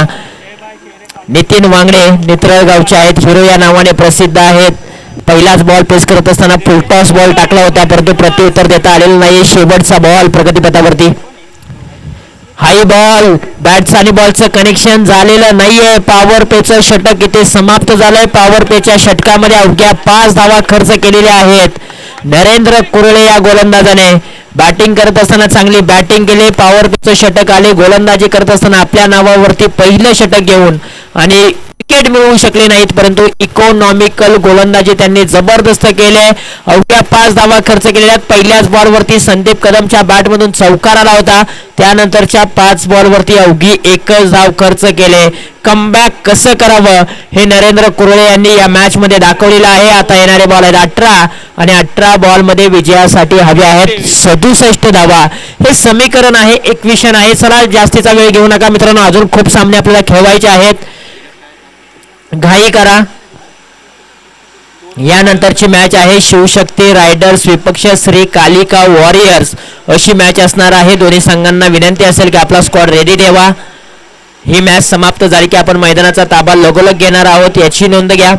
नितीन वांगडे नित्रळ गावचे आहेत, हिरो या नावाने प्रसिद्ध आहेत. पहिलाच बॉल पेस करत असताना फुलटॉस बॉल टाकला होता परंतु प्रत्युत्तर देता आलेलं नाहीये. शेवटचा बॉल प्रगतीपथावरती. हाय बॉल, बॅट्स आणि बॉलचं कनेक्शन झालेलं नाहीये. पॉवर पेचं षटक इथे समाप्त झालंय. पॉवर पेच्या षटकामध्ये अवघ्या 5 धावा खर्च केलेल्या आहेत. नरेंद्र कुरळे या गोलंदाजाने बॅटिंग करत असताना चांगली बॅटिंग केली. पॉवर पेचं षटक आले. गोलंदाजी करत असताना आपल्या नावावरती पहिलं षटक घेऊन आणि विकेट मिळवू शकले नाहीत परंतु इकॉनॉमिकल गोलंदाजी त्यांनी जबरदस्त केले. अवघ्या 5 धावा खर्च केलेल्या. पहिल्याच बॉलवरती संदीप कदमच्या बॅटमधून चौकार आला होता. त्यानंतरच्या 5 बॉलवरती अवघी 1च धाव खर्च केले. कमबॅक कसं करावं हे नरेंद्र कुरळे यांनी या मॅच मध्ये दाखवलेलं आहे. आता येणारे बॉल आहेत 18 आणि 18 बॉल मध्ये विजयासाठी हवे आहेत 67 धावा. हे समीकरण आहे, इक्वेशन आहे. चला जास्तीचा वेळ घेऊ नका मित्रांनो, अजून खूप सामने आपल्याला खेळवायचे आहेत. घाई करा. यानंतरची मॅच आहे शिवशक्ती रायडर्स विपक्ष श्री कालिका वॉरियर्स अशी मॅच असणार आहे. दोन्ही संघांना विनंती असेल की आपला स्क्वॉड रेडी ठेवा. ही मॅच समाप्त झाली की आपण मैदानाचा ताबा लगोलग घेणार आहोत याची नोंद घ्या.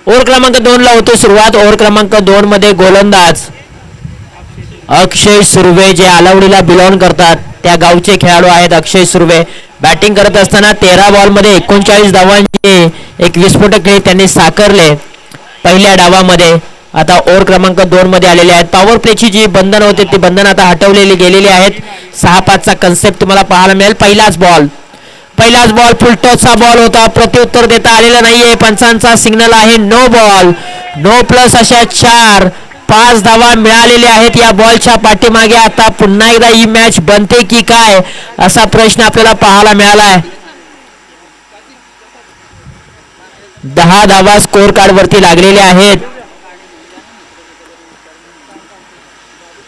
ओव्हर क्रमांक 2 ला होतो सुरुवात. ओव्हर क्रमांक 2 मध्ये गोलंदाज अक्षय सुर्वे जे आलवडीला बिलॉंग करतात त्या गावचे खेळाडू आहेत. अक्षय सुर्वे बॅटिंग करत असताना 13 बॉल मध्ये 39 धावांचे एक विस्फोटक खेळ त्यांनी साकारले पहिल्या डावामध्ये. आता ओव्हर क्रमांक 2 मध्ये आलेले आहेत. पॉवर प्लेची जी बंधन होते ती बंधन आता हटवलेली गेलेली आहेत. 6-5 कन्सेप्ट तुम्हाला पाहायला मिळेल. पहिलाच बॉल फुलटॉसचा बॉल होता. प्रत्युत्तर देता आलेलं नाहीये. पंचांचा सिग्नल आहे नो बॉल. नो प्लस अशा 4-5 धावा मिळालेल्या आहेत या बॉलच्या पाठीमागे. आता पुन्हा एकदा ही मॅच बनते की काय असा प्रश्न आपल्याला पाहायला मिळालाय. 10 धावा स्कोर कार्ड वरती लागलेल्या आहेत.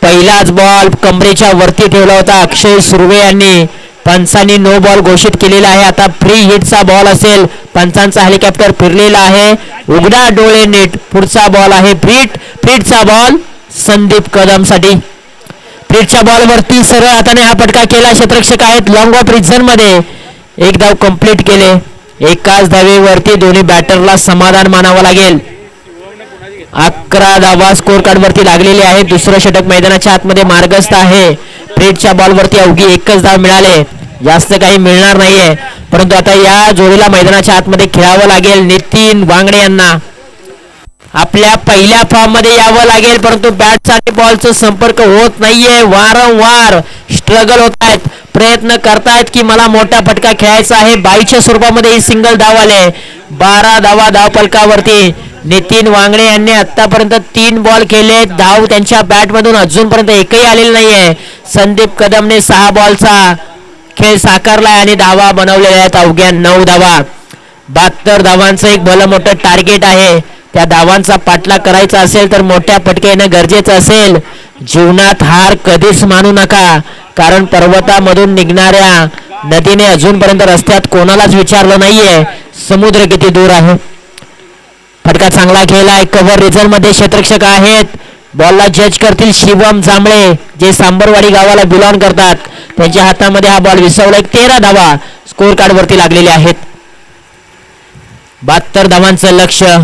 पहिलाच बॉल कमरेच्या वरती ठेवला होता अक्षय सुर्वे यांनी. पंचांनी नो बॉल घोषित केलेला आहे. आता फ्री हिटचा बॉल असेल. पंचांचा हेलिकॉप्टर फिरलेला आहे. उघडा डोळे नीट. पुढचा बॉल आहे फ्रीटचा बॉल संदीप कदम साठी. फ्रीटच्या बॉल वरती सरळ हाताने हा फटका केला. क्षेत्ररक्षक आहेत लॉंग ऑफ रिझन मध्ये. एक धाव कंप्लीट केले. एकाच धावेवरती दोन्ही बॅटरला समाधान मानावं लागेल. 11 धावा स्कोर कार्ड वरती लागलेली आहे. दुसरं षटक मैदानाच्या आतमध्ये मार्गस्थ आहे. फ्रीटच्या बॉल वरती अवघी 1च धाव मिळाले. जास्त काही मिळणार नाहीये परंतु आता या जोडीला मैदानाच्या आतमध्ये खेळावं लागेल. नितीन वांगडे यांना आपल्या पहिल्या फॉर्म मध्ये यावं लागेल परंतु बॅट आणि बॉलचा संपर्क होत नाहीये. वारंवार स्ट्रगल होत आहेत. प्रयत्न करतायत की मला मोठा फटका खेळायचा आहे. 22च्या स्वरूपामध्ये ही सिंगल धाव आले. 12 धावा धावफलकावरती. नितीन वांगडे यांनी आतापर्यंत 3 बॉल केले. धाव त्यांच्या बॅटमधून अजूनपर्यंत एकही आलेली नाहीये. संदीप कदमने 6 बॉलचा खेळ साकारलाय आणि धावा बनवलेल्या आहेत अवघ्या 9 धावा. 72 धावांचं एक भलं मोठं टार्गेट आहे. त्या धावांचा पाठलाग करायचा असेल तर मोठ्या फटके येणं गरजेचं असेल. जीवनात हार कधीच मानू नका कारण पर्वतामधून निघणाऱ्या नदीने अजूनपर्यंत रस्त्यात कोणालाच विचारलं नाहीये समुद्र किती दूर आहे. फटका चांगला खेळलाय. कव्हर रिझन मध्ये क्षेत्ररक्षक आहेत. बॉलला जज करतील शिवम जांभळे जे सांबरवाडी गावाला बिलॉंग करतात. त्यांच्या हातामध्ये हा बॉल विसवला. 13 धावा स्कोर कार्ड वरती लागलेले आहेत. 72 धावांचं लक्ष्य.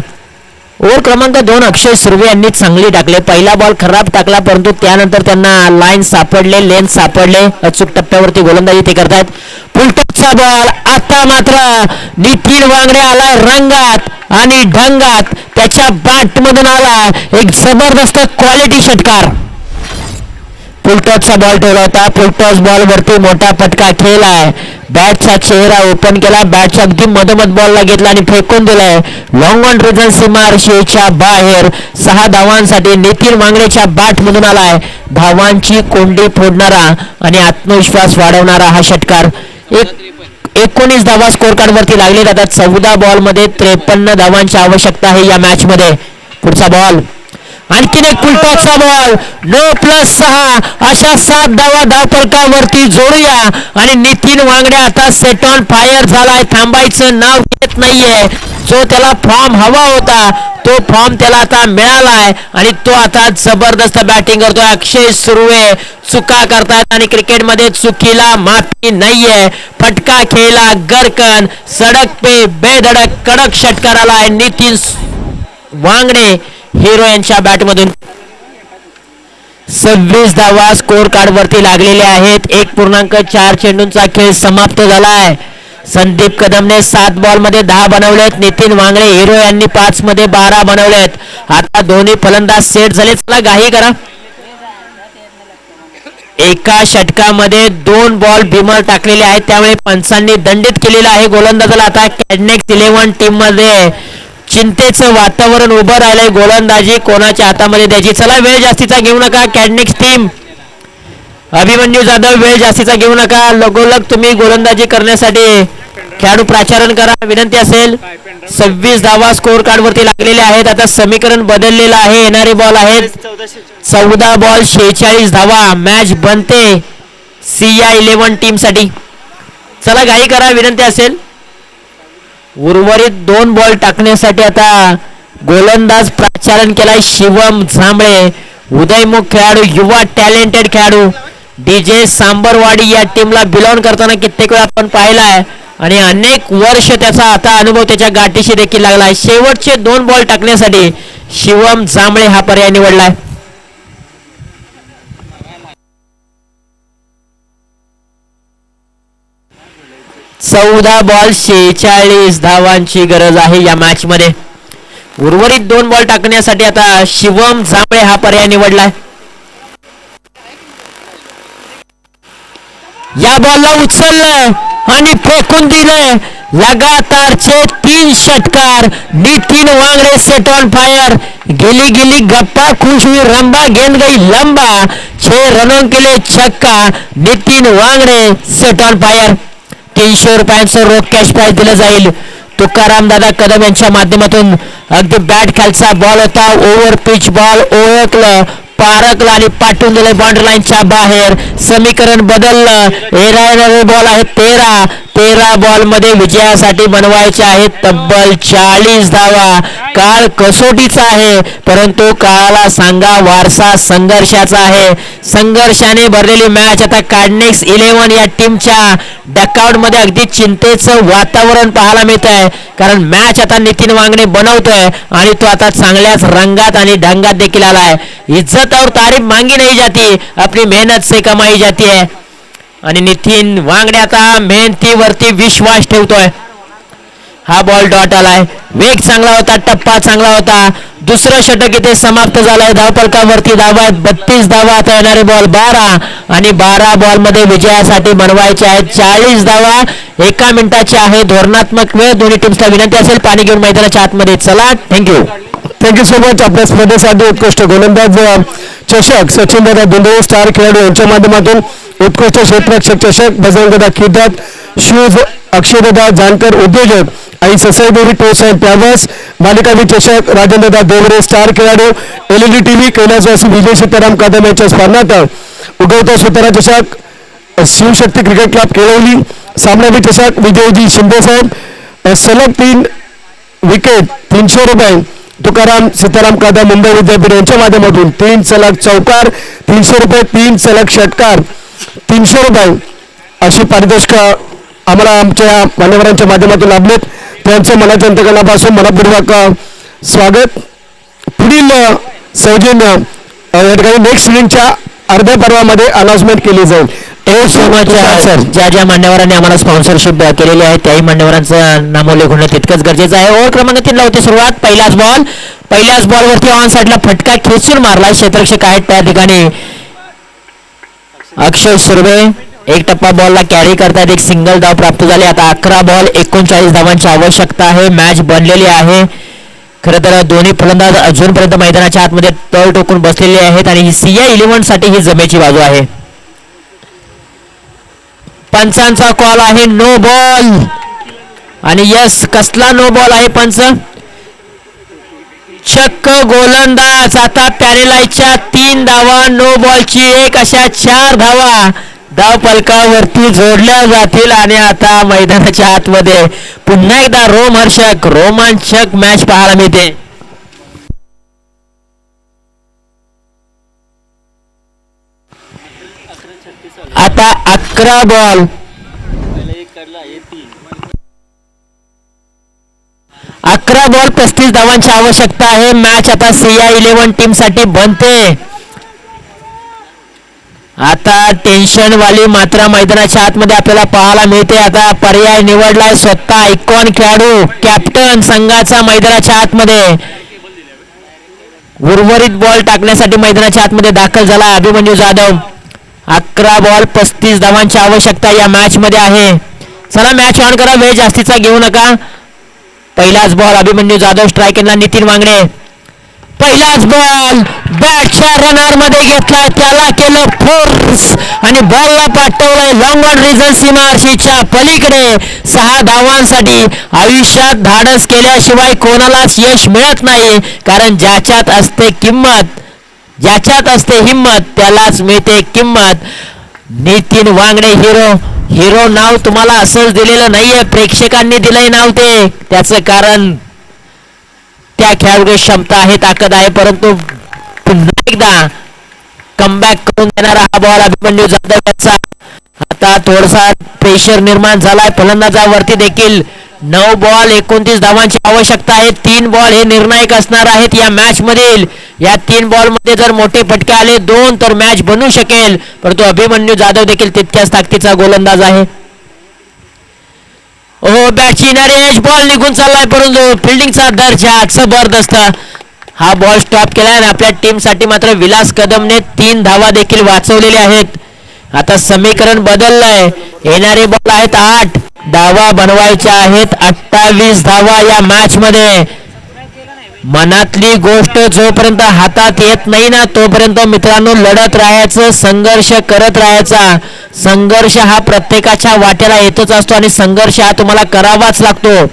ओव्हर क्रमांक 2 अक्षय सुर्वे यांनी चांगली टाकले. पहिला बॉल खराब टाकला परंतु त्यानंतर त्यांना लाईन सापडले, लेन सापडले. अचूक टप्प्यावरती गोलंदाजी ते करतात. फुलटॉसचा बॉल. आता मात्र नितीन वांगडे आलाय रंगात आणि ढंगात. त्याच्या बॅट मधून आला एक जबरदस्त क्वालिटी षटकार. फुलटॉसचा बॉल ठेवला होता. फुलटॉस बॉल वरती मोठा फटका खेळलाय. बॅटचा चेहरा ओपन केला. बॅटच्या अगदी मधोमध बॉलला घेतला आणि फेकून दिलाय लॉंग ऑन रिझन सीमारेषेच्या बाहेर. 6 धावांसाठी नितीन वांगडेच्या बॅट मधून आलाय धावांची कोंडी फोडणारा आणि आत्मविश्वास वाढवणारा हा षटकार. 19 धावा स्कोर कार्ड वरती लागले जातात. 14 बॉल मध्ये 53 धावांची आवश्यकता आहे या मॅच मध्ये. पुढचा बॉल. आणखीन एक फुलटॉसचा बॉल. 9+6 अशा 7 धावा धावफलकावरती जोडूया आणि नितीन वांगडे आता सेट ऑन फायर झालाय. थांबायचं नाव घेत नाहीये. जो त्याला फॉर्म हवा होता तो फॉर्म त्याला आता मिळालाय आणि तो आता जबरदस्त बॅटिंग करतोय. अक्षय सुर्वे चुका करतात आणि क्रिकेटमध्ये चुकीला माफी नाहीये. फटका खेळला गरकन. सडक पे बेधडक कडक षटकाराला आहे नितीन वांगडे हिरो यांच्या बॅटमधून. 26 धावा स्कोर कार्ड वरती लागलेले आहेत. 1.4 चेंडूंचा खेळ समाप्त झालाय. संदीप कदमने 7 बॉल मध्ये 10 बनवलेत. नितीन वांगडे हिरो यांनी 5 मध्ये 12 बनवलेत. आता दोन्ही फलंदाज सेट झाले. चला घाई करा. एका षटकामध्ये 2 बॉल बिमर टाकलेले आहेत त्यामुळे पंचांनी दंडित केलेला आहे गोलंदाजाला. आता कॅडनेक्स 11 टीम मध्ये चिंतेचं वातावरण उभं राहिलंय. गोलंदाजी कोणाच्या हातामध्ये द्यायची. चला वेळ जास्तीचा घेऊ नका कॅडनेक्स टीम. अभिमन्यू जाधव वेळ जास्तीचा घेऊ नका. लगोलग तुम्ही गोलंदाजी करण्यासाठी खेळाडू प्राचारण करा विनंती असेल. 26 धावा स्कोर कार्ड वरती लागलेले आहेत. आता समीकरण बदललेलं आहे. येणारे बॉल आहेत 14 बॉल 46 धावा. मॅच बनते सिया 11 टीम साठी. चला घाई करा विनंती असेल. उर्वरित 2 बॉल टाकण्यासाठी आता गोलंदाज प्राचारण केलाय शिवम झांबळे. उदयमुख खेळाडू, युवा टॅलेंटेड खेळाडू. डीजे सांबरवाडी या टीमला बिलॉंग करताना कित्येक वेळा आपण पाहिलाय आणि अनेक वर्ष त्याचा आता अनुभव त्याच्या गाठीशी देखील लागलाय. शेवटचे 2 बॉल टाकण्यासाठी शिवम झांबळे हा पर्याय निवडलाय. चौदा बॉल 46 धावांची गरज आहे या मॅच मध्ये. उर्वरित 2 बॉल टाकण्यासाठी आता शिवम झांबळे हा पर्याय निवडलाय. या बॉलला उचललं आणि फेकून दिले. लगातारचे 3 षटकार. Nitin Wangde set on fire. गेली गेली गप्पा खुश हुई रंबा गेंद गई लंबा. 6 रनों के लिए छक्का. Nitin Wangde set on fire. 300 रुपयांचं रोख कॅश प्राइज दिलं जाईल. तुकाराम दादा कदम यांच्या माध्यमातून. अगदी बॅट खालचा बॉल होता. ओव्हर पिच बॉल ओळखलं, पारखलं आणि पाठवून दिलं बाउंड्री लाईनच्या बाहेर. समीकरण बदललं. येणारे बॉल आहेत 13 बॉल मध्ये विजयासाठी बनवायचे आहेत तब्बल 40 धावा. काळ कसोटीचा आहे परंतु काळाला सांगा वारसा संघर्षाचा आहे. संघर्षाने भरलेली मॅच. आता कॅडनेक्स 11 या टीमच्या डकआउट मध्ये अगदी चिंतेचं वातावरण पाहायला मिळत आहे कारण मॅच आता नितीन वांगडे बनवतोय आणि तो आता चांगल्याच रंगात आणि ढंगात देखील आलाय. इज्जत और तारीफ मांगी नहीं जाती, अपनी मेहनत से कमाई जाती है. आणि नितीन वांगडे आता मेहनतीवरती विश्वास ठेवतोय. हा बॉल डॉट आलाय. वेग चांगला होता, टप्पा चांगला होता. दुसरं षटक इथे समाप्त झालंय. धावफलकावरती धावा आहेत 32 धावा. आता येणारे बॉल 12 आणि 12 बॉल मध्ये विजयासाठी बनवायचे आहेत 40 धावा. 1 मिनिटाची आहे धोरणात्मक वेळ. दोन्ही टीम्सला विनंती असेल पाणी घेऊन मैदानाच्या आतमध्ये चला. Thank you so much. आपल्या स्पर्धेसाठी उत्कृष्ट गोलंदाज चषक सचिन दादा दुंदळे स्टार खेळाडू यांच्या माध्यमातून उत्कृष्ट क्षेत्ररक्षक चषक बजरंगदादा खिदत शूज अक्षयदादा जानकर उद्योजक आणि ससाई डेअरी टोस्ट अँड ट्रॅव्हल्स मालिकावी चषक राजेंद्रदा देवरे स्टार खेळाडू LED TV कैलासवासी विजय सीताराम कदम यांच्या स्मरणार्थ उगवता सुतारा चषक शिवशक्ती क्रिकेट क्लब केळवली सामनावी चषक विजयजी शिंदे साहेब सलग 3 विकेट 300 रुपये तुकाराम सीताराम कदम मुंबई विद्यापीठ यांच्या माध्यमातून 3 सलग चौकार 300 रुपये 3 सलग षटकार 300 रुपये अशी पारितोषिक आम्हाला आमच्या मान्यवरांच्या माध्यमातून लाभलेत. त्यांचं मनाच्या अंतकरणापासून मनपूर्वक स्वागत. पुढील सौजन्य या ठिकाणी नेक्स्ट इनिंगच्या अर्ध्या पर्वामध्ये अनाउन्समेंट केली जाईल. सर ज्या ज्या मान्यवरांनी आम्हाला स्पॉन्सरशिप केलेली आहे त्याही मान्यवरांचं नामोल्लेख होणं तितकंच गरजेचं आहे. ओव्हर क्रमांक 3 होती सुरुवात. पहिल्याच बॉलवरती ऑन साईडला फटका खेचून मारला. क्षेत्ररक्षक आहेत त्या ठिकाणी अक्षय सुर्वे. एक टप्पा बॉलला कॅरी करतात. एक सिंगल धाव प्राप्त झाली. आता 11 बॉल 39 धावांची आवश्यकता आहे. मॅच बनलेली आहे. खरं तर दोन्ही फलंदाज अजूनपर्यंत मैदानाच्या आतमध्ये तळ टोकून बसलेले आहेत आणि ही CI11 साठी ही जमेची बाजू आहे. पंचांचा कॉल आहे नो बॉल आणि यस कसला नो बॉल आहे पंच. चक्क गोलंदाज आता पॅरेलाईच्या 3 धावा नो बॉलची 1 अशा 4 धावा धाव फलकावरती जोडल्या जातील आणि आता मैदानाच्या आतमध्ये पुन्हा एकदा रोमांचक मॅच पाहायला मिळते. आता 11 बॉल 35 धावांची आवश्यकता आहे. मॅच आता CI11 टीम साठी बनते. आता टेन्शन वाली मात्रा मैदानाच्या आतमध्ये आपल्याला पाहायला मिळते. आता पर्याय निवडलाय स्वतः आयकॉन खेळाडू कॅप्टन संघाचा मैदानाच्या आतमध्ये उर्वरित बॉल टाकण्यासाठी मैदानाच्या आतमध्ये दाखल झाला अभिमन्यू जाधव. 11 बॉल 35 धावांची आवश्यकता या मॅच मध्ये आहे. चला मॅच ऑन करा. वेळ जास्तीचा घेऊ नका. पहिलाच बॉल अभिमन्यू जाधव स्ट्रायकरला नितीन वांगडे. पहिलाच बॉल बॅटच्या रनर मध्ये घेतला. त्याला केलं फोर्स आणि बॉलला पाठवलाय लॉंग ऑन रिझन सीमारेषेच्या पलीकडे. 6 धावांसाठी आयुष्यात धाडस केल्याशिवाय कोणालाच यश मिळत नाही. कारण ज्याच्यात असते हिम्मत त्यालाच मिळते किंमत. नितीन वांगडे हिरो नाव तुम्हाला असंच दिलेलं नाहीये. प्रेक्षकांनी दिलंय नाव ते. त्याचं कारण त्या खेळाडूची क्षमता आहे ताकद आहे. परंतु पुन्हा एकदा कमबॅक करून देणारा हा बॉल अभिमन्यू जाधव याचा. आता थोडासा प्रेशर निर्माण झालाय फलंदाजावरती देखील. 9 बॉल 29 धावांची आवश्यकता आहे. 3 बॉल हे निर्णायक असणार आहेत या मॅच मधील. या 3 बॉल मध्ये जर मोठे फटके आले 2 तर मॅच बनू शकेल. परंतु अभिमन्यू जाधव देखील तितक्याच ताकदीचा गोलंदाज आहे. बॅटची येणारी एज बॉल निघून चाललाय परंतु फिल्डिंगचा दर्जा जबरदस्त. हा बॉल स्टॉप केलाय आणि आपल्या टीम साठी मात्र विलास कदमने 3 धावा देखील वाचवलेल्या आहेत. आता समीकरण बदललंय. येणारे बॉल आहेत 8 धावा बनवायच्या आहेत. 28 धावा या मॅच मध्ये. मनातली गोष्ट जोपर्यंत हातात येत नाही ना तोपर्यंत मित्रांनो लढत राहायचं. संघर्ष करत राहायचा. संघर्ष हा प्रत्येकाच्या वाट्याला येतच असतो आणि संघर्ष हा तुम्हाला करावाच लागतो.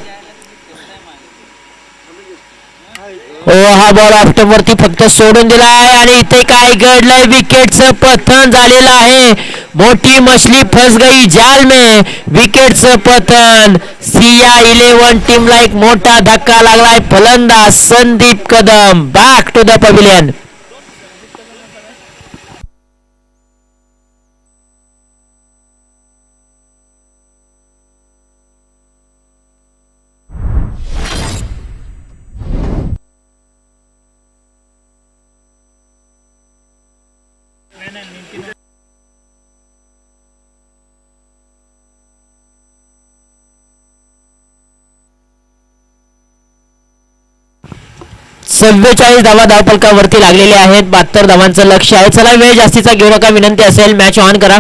हा बॉल ऑफ्टवरती फक्त सोडून दिला आहे आणि इथे काय घडलंय. विकेटचं पतन झालेलं आहे. मोठी मछली फस गई जाल में. विकेटचं पतन. CI11 टीमला एक मोठा धक्का लागलाय. फलंदाज Sandeep Kadam back to the pavilion. चव्वेचाळीस धावा धावफलकावरती लागलेल्या आहेत. 72 धावांचं लक्ष्य आहे. चला वेळ जास्तीचा घेऊ नका विनंती असेल. मॅच ऑन करा.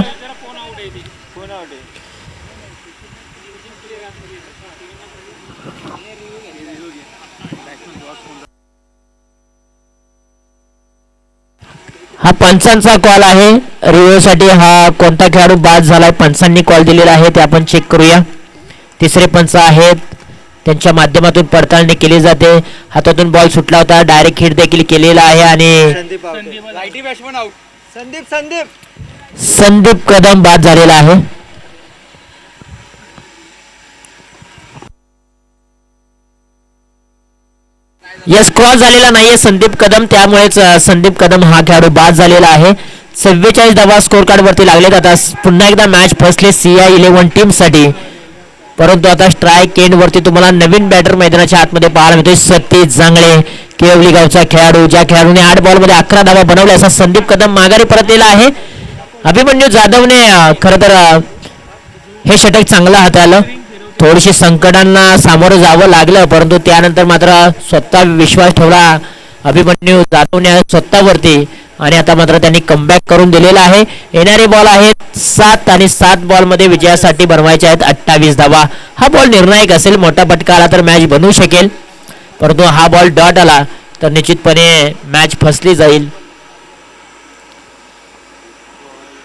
हा पंचांचा कॉल आहे. रिव्ह्यू साठी हा कोणता खेळाडू बाद झालाय पंचांनी कॉल दिलेला आहे ते आपण चेक करूया. तिसरे पंच आहेत. त्यांच्या माध्यमातून पडताळणी केली जाते. हातातून बॉल सुटला होता. डायरेक्ट हिट देखील केलेला आहे आणि संदीप कदम बाद झालेला आहे. यस क्रॉस झालेला नाहीये संदीप कदम. त्यामुळेच संदीप कदम हा खेळाडू बाद झालेला आहे. 44 धावा स्कोर कार्ड वरती लागलेत. आता पुन्हा एकदा मॅच फसले CI11 टीम साठी. परंतु आता स्ट्राईक एंड वरती तुम्हाला नवीन बॅटर मैदानाच्या आतमध्ये पाहायला मिळतोय सतीश जांगळे, केवली गावचा खेळाडू, ज्या खेळाडूने 8 बॉलमध्ये 11 धावा बनवल्या. असा संदीप कदम माघारी परतलेला आहे. अभिमन्यू जाधवने खरं तर हे षटक चांगलं हाताळलं. थोडीशी संकटांना सामोरं जावं लागलं, परंतु त्यानंतर मात्र स्वतः विश्वास ठेवला अभिमन्यू जाधवने स्वतःवरती आणि आता मात्र त्यांनी कमबॅक करून दिलेला आहे. येणारे बॉल आहेत 7 आणि 7 बॉलमध्ये विजयासाठी बनवायचे आहेत 28 धावा. हा बॉल निर्णायक असेल, मोठा फटका आला तर मॅच बनवू शकेल, परंतु हा बॉल डॉट आला तर निश्चितपणे मॅच फसली जाईल.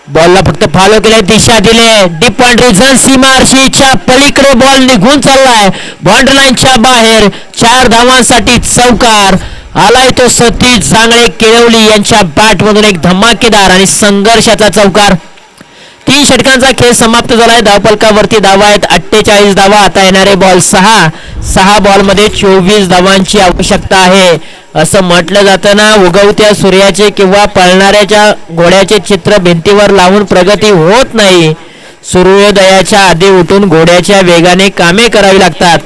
बॉलला फक्त फॉलो केले, दिशा दिले, डीप पॉइंट रिझन सीमारशीच्या पलीकडे बॉल निघून चाललाय बाउंड्री लाईनच्या बाहेर. 4 धावांसाठी चौकार आलाय तो सतीश जांगळे केळवली यांच्या बॅट मधून. एक धमाकेदार आणि संघर्षाचा चौकार. 3 षटकांचा खेळ समाप्त झालाय. धावफलकावरती धावा आहेत 48 धावा. आता येणारे बॉल 6 बॉलमध्ये 24 धावांची आवश्यकता आहे. असं म्हटलं जातं ना, उगवत्या सूर्याचे किंवा पळणाऱ्याच्या घोड्याचे चित्र भिंतीवर लावून प्रगती होत नाही. सूर्योदयाच्या आधी उठून घोड्याच्या वेगाने कामे करावी लागतात,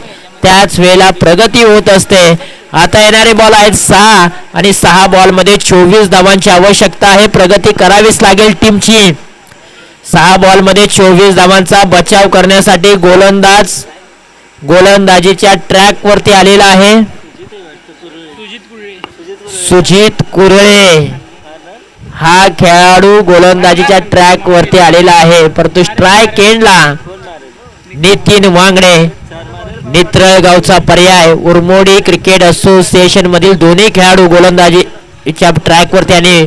त्याच वेळेला प्रगती होत असते. आता येणारे बॉल आहेत 6 आणि 6 बॉलमध्ये 24 धावांची आवश्यकता आहे. प्रगती करावीच लागेल टीमची. 6 बॉलमध्ये 24 धावांचा बचाव करण्यासाठी गोलंदाजीच्या ट्रॅक वरती आलेला आहे सुजित कुरळे. हा खेळाडू गोलंदाजीच्या ट्रॅक वरती आलेला आहे, परंतु स्ट्राईक एंडला नितीन वांगडे, नित्रळ गावचा पर्याय, उरमोडी क्रिकेट असोसिएशन मधील दोन्ही खेळाडू गोलंदाजीच्या ट्रॅक वरती आणि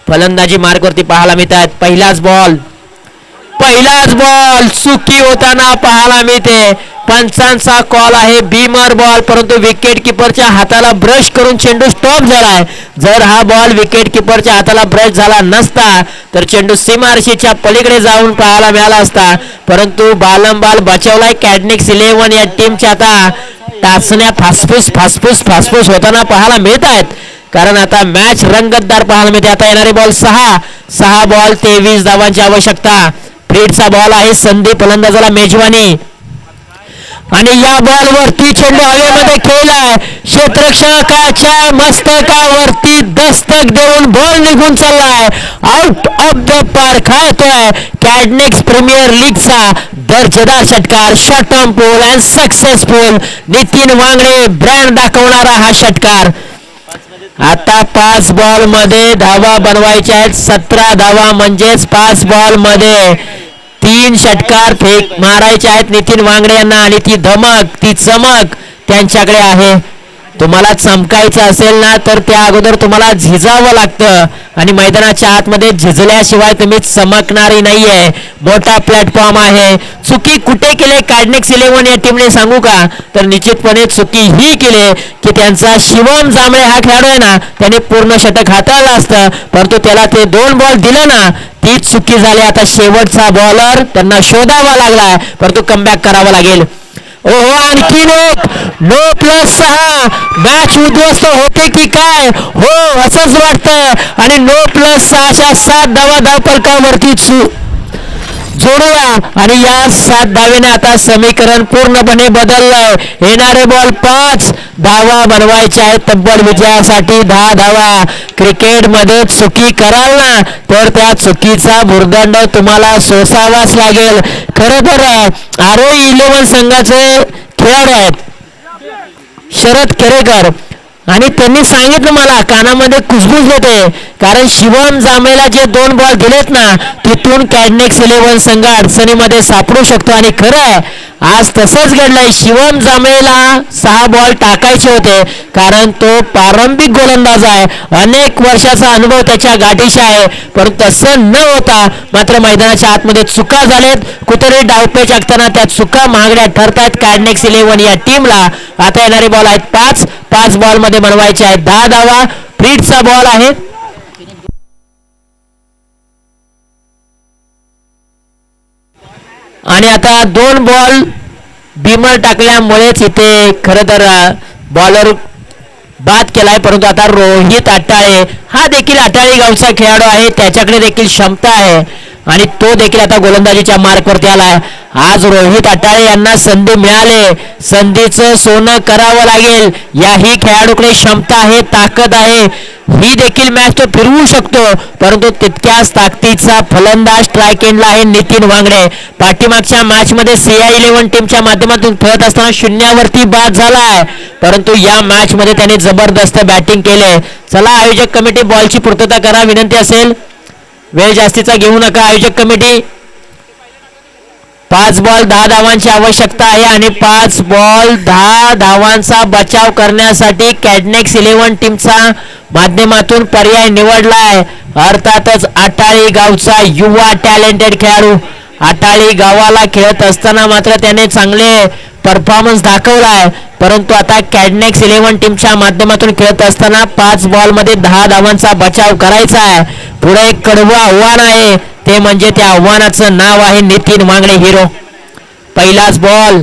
फलंदाजी मार्ग वरती पाहायला मिळतात. पहिलाच बॉल चुकी होताना पाहायला मिळते. पंचांचा कॉल आहे बीमर बॉल, परंतु विकेट किपरच्या हाताला ब्रश करून चेंडू स्टॉप झालाय. जर हा बॉल विकेट किपरच्या हाताला ब्रश झाला नसता तर चेंडू सीमारशीच्या पलीकडे जाऊन पाहायला मिळाला असता, परंतु बालंबाल बचावलाय कॅडनिक्स 11 या टीमच्या. आता टाचण्या फासफूस होताना पाहायला मिळत आहेत, कारण आता मॅच रंगतदार पाहायला मिळते. आता येणारे बॉल 6 बॉल 23 धावांची आवश्यकता. फ्रीडचा बॉल आहे, संदीप फलंदाजाला मेजवानी आणि या बॉल वरती चेंडू हवेमध्ये खेळलाय. क्षेत्ररक्षकाच्या मस्तकावरती दस्तक देऊन बॉल निघून चाललाय. आउट ऑफ द पार्क हा येतोय कॅडनिक्स प्रीमियर लीगचा दर्जेदार षटकार. Short term pole and successful. Nitin Wangde brand दाखवणारा हा षटकार. आता 5 बॉल मध्ये धावा बनवायच्या आहेत 17 धावा, म्हणजेच 5 बॉल मध्ये 3 षटकार फेक मारायचे आहेत नितीन वांगडे यांना आणि ती धमक ती चमक त्यांच्याकडे आहे. तुम्हाला चमकायचं असेल ना तर त्या अगोदर तुम्हाला झिजावं लागतं आणि मैदानाच्या आतमध्ये झिजल्याशिवाय तुम्ही चमकणारी नाहीये. मोठा प्लॅटफॉर्म आहे. चुकी कुठे केले कॅडनिक्स 11 या टीमने सांगू का, तर निश्चितपणे चुकी ही केली की त्यांचा शिवम जांभळे हा खेळाडू आहे ना, त्याने पूर्ण षटक हाताळलं असतं, परंतु त्याला ते 2 बॉल दिलं ना, तीच चुकी झाली. आता शेवटचा बॉलर त्यांना शोधावा लागला, परंतु कमबॅक करावा लागेल. ओहो, आणखीन एक नो प्लस 6. मॅच उद्ध्वस्त होते की काय? हो, असंच वाटतं आणि नो प्लस 6च्या 7 धावा धावफलकावरती जोडूया आणि या 7 धावेने आता समीकरण पूर्णपणे बदललंय. येणारे बॉल 5 धावा बनवायचे आहेत तब्बल विजयासाठी 10 धावा. क्रिकेटमध्ये चुकी कराल ना तर त्या चुकीचा भुर्दंड तुम्हाला सोसावाच लागेल. खरं तर आरोही 11 संघाचे खेळाडू आहेत शरद केरेकर आणि त्यांनी सांगितलं मला कानामध्ये कुजबुज होते, कारण शिवम जांभळेला जे 2 बॉल दिलेत ना तिथून कॅडनिक्स 11 संघ अडचणीमध्ये सापडू शकतो. आणि खरं आज तसंच घडलंय. शिवम जांभळेला 6 बॉल टाकायचे होते, कारण तो प्रारंभिक गोलंदाज आहे, अनेक वर्षाचा अनुभव त्याच्या गाठीशी आहे, परंतु तसं न होता मात्र मैदानाच्या आतमध्ये चुका झालेत. कुठेतरी डावपेच टाकताना त्या चुका महागड्या ठरतायत कॅडनिक्स 11 या टीमला. आता येणारे बॉल आहेत 5 बॉल मध्ये बनवायचे आहेत 10 धावा. फ्रीडचा बॉल आहे आणि आता 2 बॉल बीमर टाकल्यामुळेच इथे खरं तर बॉलर बाद केलाय, परंतु आता रोहित आटाळे हा देखील आटाळे गावचा खेळाडू आहे, त्याच्याकडे देखील क्षमता आहे आणि तो देखील आता गोलंदाजीच्या मार्कवरती आलाय. आज रोहित अटाळे यांना संधी मिळाले, संधीचं सोनं करावं लागेल. याही खेळाडूकडे क्षमता आहे, ताकद आहे, ही देखील मॅच तो फिरवू शकतो, परंतु तितक्याच ताकदीचा फलंदाज स्ट्राईक एंडला आहे नितीन वांगडे. पाठीमागच्या मॅच मध्ये CI11 टीमच्या माध्यमातून खेळत असताना शून्यावरती बाद झालाय, परंतु या मॅच मध्ये त्याने जबरदस्त बॅटिंग केले. चला आयोजक कमिटी बॉलची पूर्तता करा, विनंती असेल, वेळ जास्तीचा घेऊ नका. आयोजक कमिटी 5 बॉल 10 धावांची आवश्यकता आहे आणि 5 बॉल 10 धावांचा बचाव करण्यासाठी कॅडनेक्स 11 टीमचा माध्यमातून पर्याय निवडलाय. अर्थातच अटाळी गावचा युवा टॅलेंटेड खेळाडू. अटाळी गावाला खेळत असताना मात्र त्याने चांगले परफॉर्मन्स दाखवलाय, परंतु आता कॅडनेक्स 11 टीमच्या माध्यमातून खेळत असताना 5 बॉल मध्ये 10 धावांचा बचाव करायचा आहे. पुढे एक कडवं आव्हान आहे, ते म्हणजे त्या आव्हानाचं नाव आहे नितीन वांगडे हिरो. पहिलाच बॉल,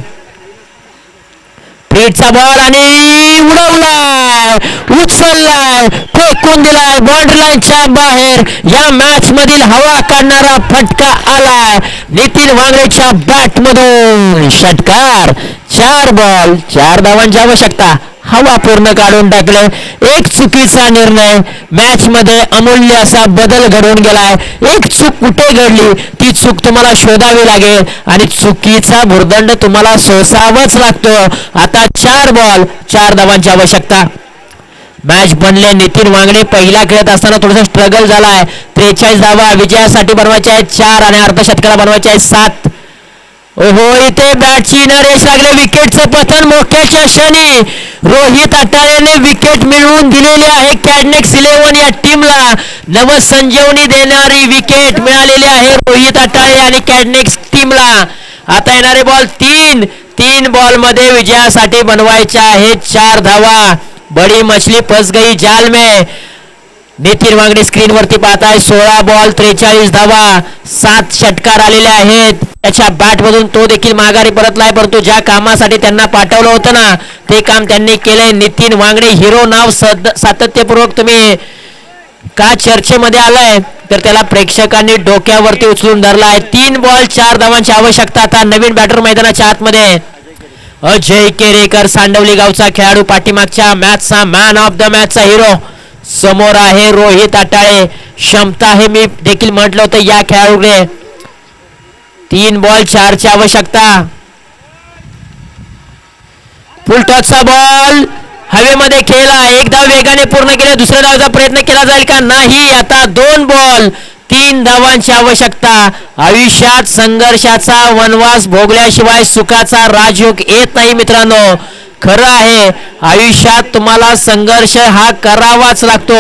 फिटचा बॉल आणि उडवलाय, उचललाय, फेकून दिलाय बाउंड्री लाईनच्या बाहेर. या मॅच मधील हवा काढणारा फटका आलाय नितीन वांगडेच्या बॅट मधून. षटकार. 4 बॉल 4 धावांची आवश्यकता, हवा पूर्ण काढून टाकले. एक चुकीचा निर्णय, मॅच मध्ये अमूल्य असा बदल घडून गेलाय. एक चूक कुठे घडली, ती चूक तुम्हाला शोधावी लागेल आणि चुकीचा भुर्दंड तुम्हाला सोसावाच लागतो. आता 4 बॉल 4 धावांची आवश्यकता. मॅच बनले नितीन वांगडे. पहिला खेळत असताना थोडासा स्ट्रगल झालाय. 43 धावा विजयासाठी बनवायच्या आहेत 4 आणि अर्धशतकाला बनवायचे आहेत 7. ओहो, इथे बॅटची न रेस लागले. विकेटचं पतन मोक्याच्या क्षणी रोहित अटाळेने विकेट मिळवून दिलेली आहे. कॅडनेक्स 11 या टीमला नवसंजीवनी देणारी विकेट मिळालेली आहे रोहित अटाळे आणि कॅडनेक्स टीमला. आता येणारे बॉल 3 बॉल मध्ये विजयासाठी बनवायच्या आहेत 4 धावा. बडी मछली फस गई जाल में. नितीन वांगडे स्क्रीन वरती पाहताय. 16 बॉल 43 धावा, 7 षटकार आलेले आहेत त्याच्या बॅट मधून. तो देखील माघारी परतलाय, परंतु ज्या कामासाठी त्यांना पाठवलं होतं ना, ते काम त्यांनी केलंय. नितीन वांगडे हिरो नाव सातत्यपूर्वक तुम्ही का चर्चेमध्ये आलंय, तर त्याला प्रेक्षकांनी डोक्यावरती उचलून धरलाय. 3 बॉल 4 धावांची आवश्यकता. आता नवीन बॅटर मैदानाच्या आतमध्ये अजय केरेकर, सांडवली गावचा खेळाडू, पाठीमागच्या मॅचचा मॅन ऑफ द मॅचचा हिरो. समोर आहे रोहित अटाळे. क्षमता आहे, मी देखील म्हटलं होतं या खेळाडूने. 3 बॉल 4 ची आवश्यकता. फुल टॉसचा बॉल हवेमध्ये खेळला. एक धाव वेगाने पूर्ण केला. दुसऱ्या धावाचा प्रयत्न केला जाईल का? नाही. आता 2 बॉल 3 धावांची आवश्यकता. आयुष्यात संघर्षाचा वनवास भोगल्याशिवाय सुखाचा राजयोग येत नाही मित्रांनो. खरं आहे, आयुष्यात तुम्हाला संघर्ष हा करावाच लागतो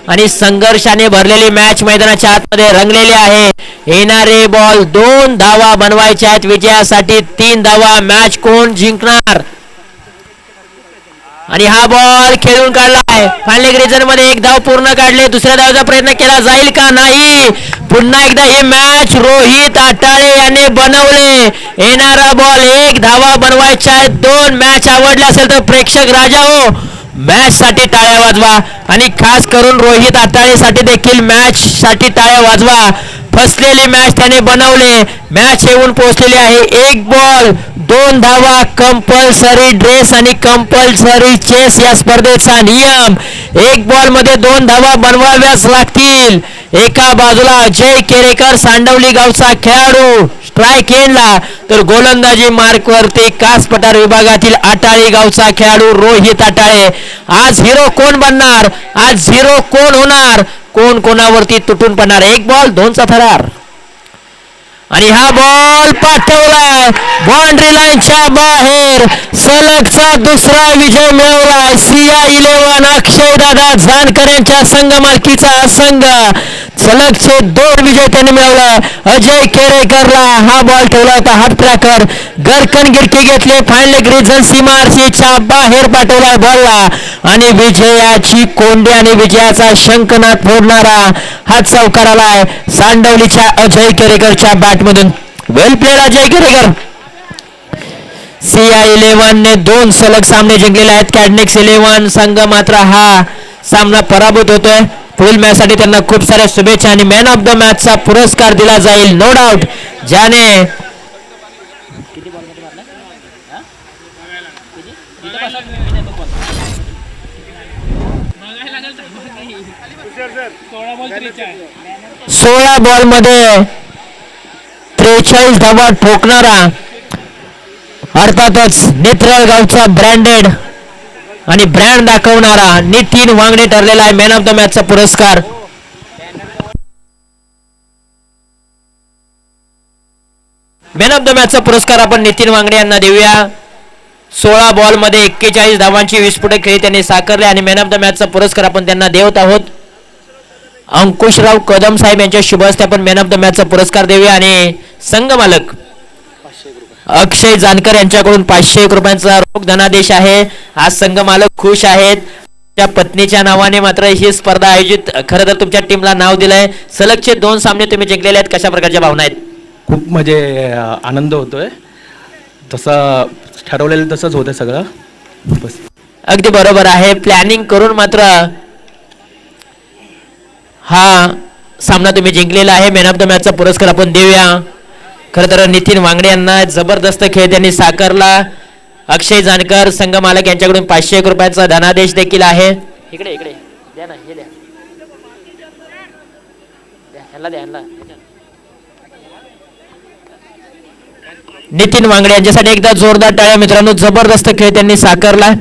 आणि संघर्षाने भरलेली मॅच मैदानाच्या आतमध्ये रंगलेली आहे. येणारे बॉल 2 धावा बनवायच्या आहेत विजयासाठी. 3 धावा. मॅच कोण जिंकणार? आणि हा बॉल खेळून काढलाय. फायनल रिजन मध्ये 1 धाव पूर्ण काढले. दुसऱ्या धावाचा प्रयत्न केला जाईल का? नाही. पुन्हा एकदा ही मॅच रोहित अटाळे याने बनवले. येणारा बॉल 1 धावा बनवायच्या आहेत. 2 मॅच आवडल्या असेल तर प्रेक्षक राजा हो, मॅच साठी टाळ्या वाजवा आणि खास करून रोहित अटाळे साठी देखील मॅच साठी टाळ्या वाजवा. फसलेली मॅच त्याने बनवले. मॅच येऊन पोहोचलेली आहे. 1 बॉल 2 धावा. कंपल्सरी ड्रेस आणि कंपल्सरी चेस या स्पर्धेचा नियम. 1 बॉल मध्ये 2 धावा बनवाव्याच लागतील. एका बाजूला अजय केरेकर, सांडवली गावचा खेळाडू स्ट्राईक एंडला, तर गोलंदाजी मार्कवरती कास पठार विभागातील अटाळी गावचा खेळाडू रोहित अटाळे. आज हिरो कोण बनणार? आज हिरो कोण होणार? कोण कोणावरती तुटून पडणार? 1 बॉल 2 चा थरार. आणि हा बॉल पाठवलाय बाउंड्री लाईनच्या बाहेर. सलगचा दुसरा विजय मिळवलाय CI11 अक्षय दादा जानकर यांच्या संघ मालकीचा हा संघ. सलगचे 2 विजय त्यांनी मिळवला. अजय केरेकरला हा बॉल ठेवला होता हाफ ट्रॅकर. गरकन गिरकी घेतले. फायनल रिजन सीमारसीच्या बाहेर पाठवला बॉलला आणि विजयाची कोंडी आणि विजयाचा शंखनाद फोडणारा हा चौकार आलाय सांडवलीच्या अजय केरेकरच्या बॅट मधून. वेल प्लेड अजय केरेकर. CI11 ने 2 सलग सामने जिंकलेले आहेत. कॅडनेक्स 11 संघ मात्र हा सामना पराभूत होतोय. पुढील मॅचसाठी त्यांना खूप साऱ्या शुभेच्छा आणि मॅन ऑफ द मॅचचा पुरस्कार दिला जाईल नो डाऊट, ज्याने सोळा बॉल मध्ये 43 धावा ठोकणारा अर्थातच नेत्रळ गावचा ब्रँडेड आणि ब्रँड दाखवणारा नितीन वांगडे ठरलेला आहे मॅन ऑफ द मॅचचा पुरस्कार. मॅन ऑफ द मॅचचा पुरस्कार आपण नितीन वांगडे यांना देऊया. 16 बॉल मध्ये 41 धावांची विस्फोटक खेळी त्यांनी साकारले आणि मॅन ऑफ द मॅचचा पुरस्कार आपण त्यांना देत आहोत. अंकुशराव कदम साहेब यांच्या शुभ हस्ते आपण मॅन ऑफ द मॅचचा पुरस्कार देऊया आणि संघ मालक अक्षय जानकर यांच्याकडून 501 रुपयांचा रोख धनादेश आहे. आज संघ मालक खुश आहेत. त्या पत्नीच्या नावाने मात्र ही स्पर्धा आयोजित खरं तर तुमच्या टीमला नाव दिलंय. सलगचे 2 सामने तुम्ही जिंकलेले आहेत. कशा प्रकारच्या भावना आहेत? खूप म्हणजे आनंद होतोय. तसं ठरवलेलं तसंच होतं सगळं. बस अगदी बरोबर आहे. प्लॅनिंग करून मात्र हा सामना तुम्ही जिंकलेला आहे. मॅन ऑफ द मॅचचा पुरस्कार आपण देऊया. खरं तर नितीन वांगडे यांना जबरदस्त खेळ त्यांनी साकारला. अक्षय जानकर संघ मालक यांच्याकडून 501 रुपयांचा धनादेश देखील आहे. इकडे इकडे द्या ना, हे द्या, ह्याला द्या, ह्याला. नितीन वांगडे यांच्यासाठी एकदा जोरदार टाळ्या मित्रांनो. जबरदस्त खेळ त्यांनी साकारला.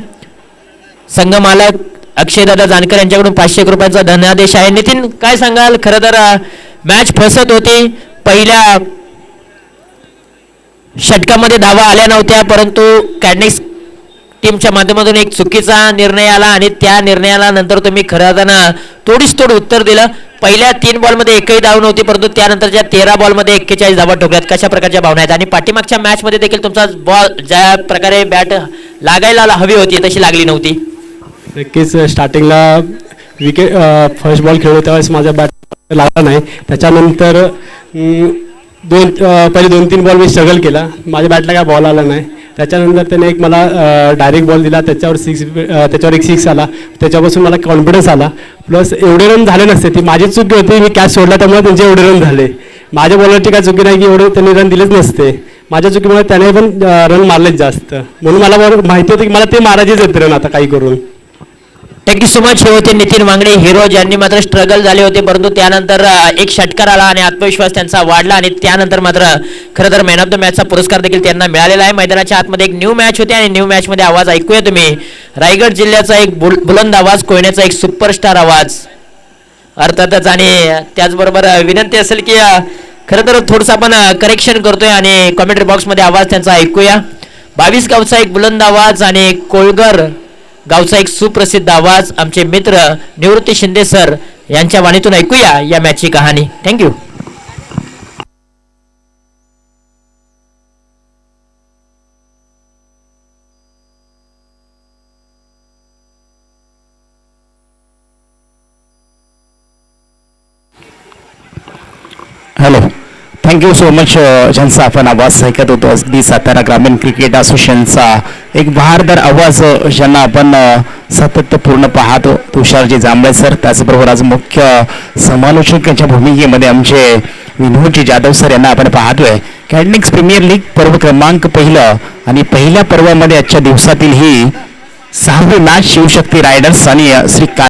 संघ मालक अक्षयदादा जानकर यांच्याकडून 501 रुपयांचा धनादेश आहे. नितीन काय सांगाल? खरं तर मॅच फसत होती. पहिल्या षटकामध्ये धावा आल्या नव्हत्या, परंतु कॅडनिक्स टीमच्या माध्यमातून एक चुकीचा निर्णय आला आणि त्या निर्णयाला नंतर तुम्ही खरं अर्थानं तोडीस तोड उत्तर दिलं. पहिल्या 3 बॉलमध्ये एकही धाव नव्हती, परंतु त्यानंतरच्या 13 बॉलमध्ये 41 धावा ठोकल्यात. कशा प्रकारच्या भावना आहेत? आणि पाठीमागच्या मॅचमध्ये देखील तुमचा बॉल ज्या प्रकारे बॅट लागायला हवी होती तशी लागली नव्हती. नक्कीच स्टार्टिंगला विकेट फर्स्ट बॉल खेळलो त्यावेळेस माझा बॅट लागला नाही. त्याच्यानंतर पहिले 2-3 बॉल मी स्ट्रगल केला. माझ्या बॅटला काय बॉल आला नाही. त्याच्यानंतर त्याने एक मला डायरेक्ट बॉल दिला, त्याच्यावर एक 6 आला. त्याच्यापासून मला कॉन्फिडन्स आला. प्लस एवढे रन झाले नसते, ती माझी चुकी होती. मी कॅच सोडला त्यामुळे त्यांचे एवढे रन झाले. माझ्या बॉलरची काय चुकी नाही की एवढे त्यांनी रन दिलेच नसते. माझ्या चुकीमुळे त्याने पण रन मारलेच जास्त. म्हणून मला माहिती होतं की मला ते मारायचेच आहेत रन आता काही करून. Thank you so much. हे होते नितीन वांगडे हिरो, ज्यांनी मात्र स्ट्रगल झाले होते, परंतु त्यानंतर एक षटकार आला आणि आत्मविश्वास त्यांचा वाढला आणि त्यानंतर मात्र खरं तर मॅन ऑफ द मॅचचा पुरस्कार देखील त्यांना मिळालेला आहे. मैदानाच्या आतमध्ये एक न्यू मॅच होती आणि न्यू मॅचमध्ये आवाज ऐकूया तुम्ही. रायगड जिल्ह्याचा एक बुलंद आवाज, कोयण्याचा एक सुपरस्टार आवाज अर्थातच. आणि त्याचबरोबर विनंती असेल की खरं तर थोडंसं आपण करेक्शन करतोय आणि कॉमेंट्री बॉक्समध्ये आवाज त्यांचा ऐकूया. 22 गावचा एक बुलंद आवाज आणि कोळगर गावचा एक सुप्रसिद्ध आवाज आमचे मित्र निवृत्ती शिंदे सर यांच्या वाणीतून ऐकूया या मॅचची कहाणी. Thank you. Hello, thank you so much. ज्यांचा आपण आवाज ऐकत होतो अगदी सातारा ग्रामीण क्रिकेट असोसिएशनचा एक बहारदार आवाज ज्यांना आपण सातत्यपूर्ण पाहतो, तुषारजी जांभळे सर. त्याचबरोबर आज मुख्य समालोचकांच्या भूमिकेमध्ये आमचे विनोदजी जाधव सर यांना आपण पाहतोय. कॅडनिक्स प्रीमियर लीग पर्व क्रमांक 1 आणि पहिल्या पर्वामध्ये आजच्या दिवसातील ही 6वी मॅच शिवशक्ती रायडर्स आणि श्री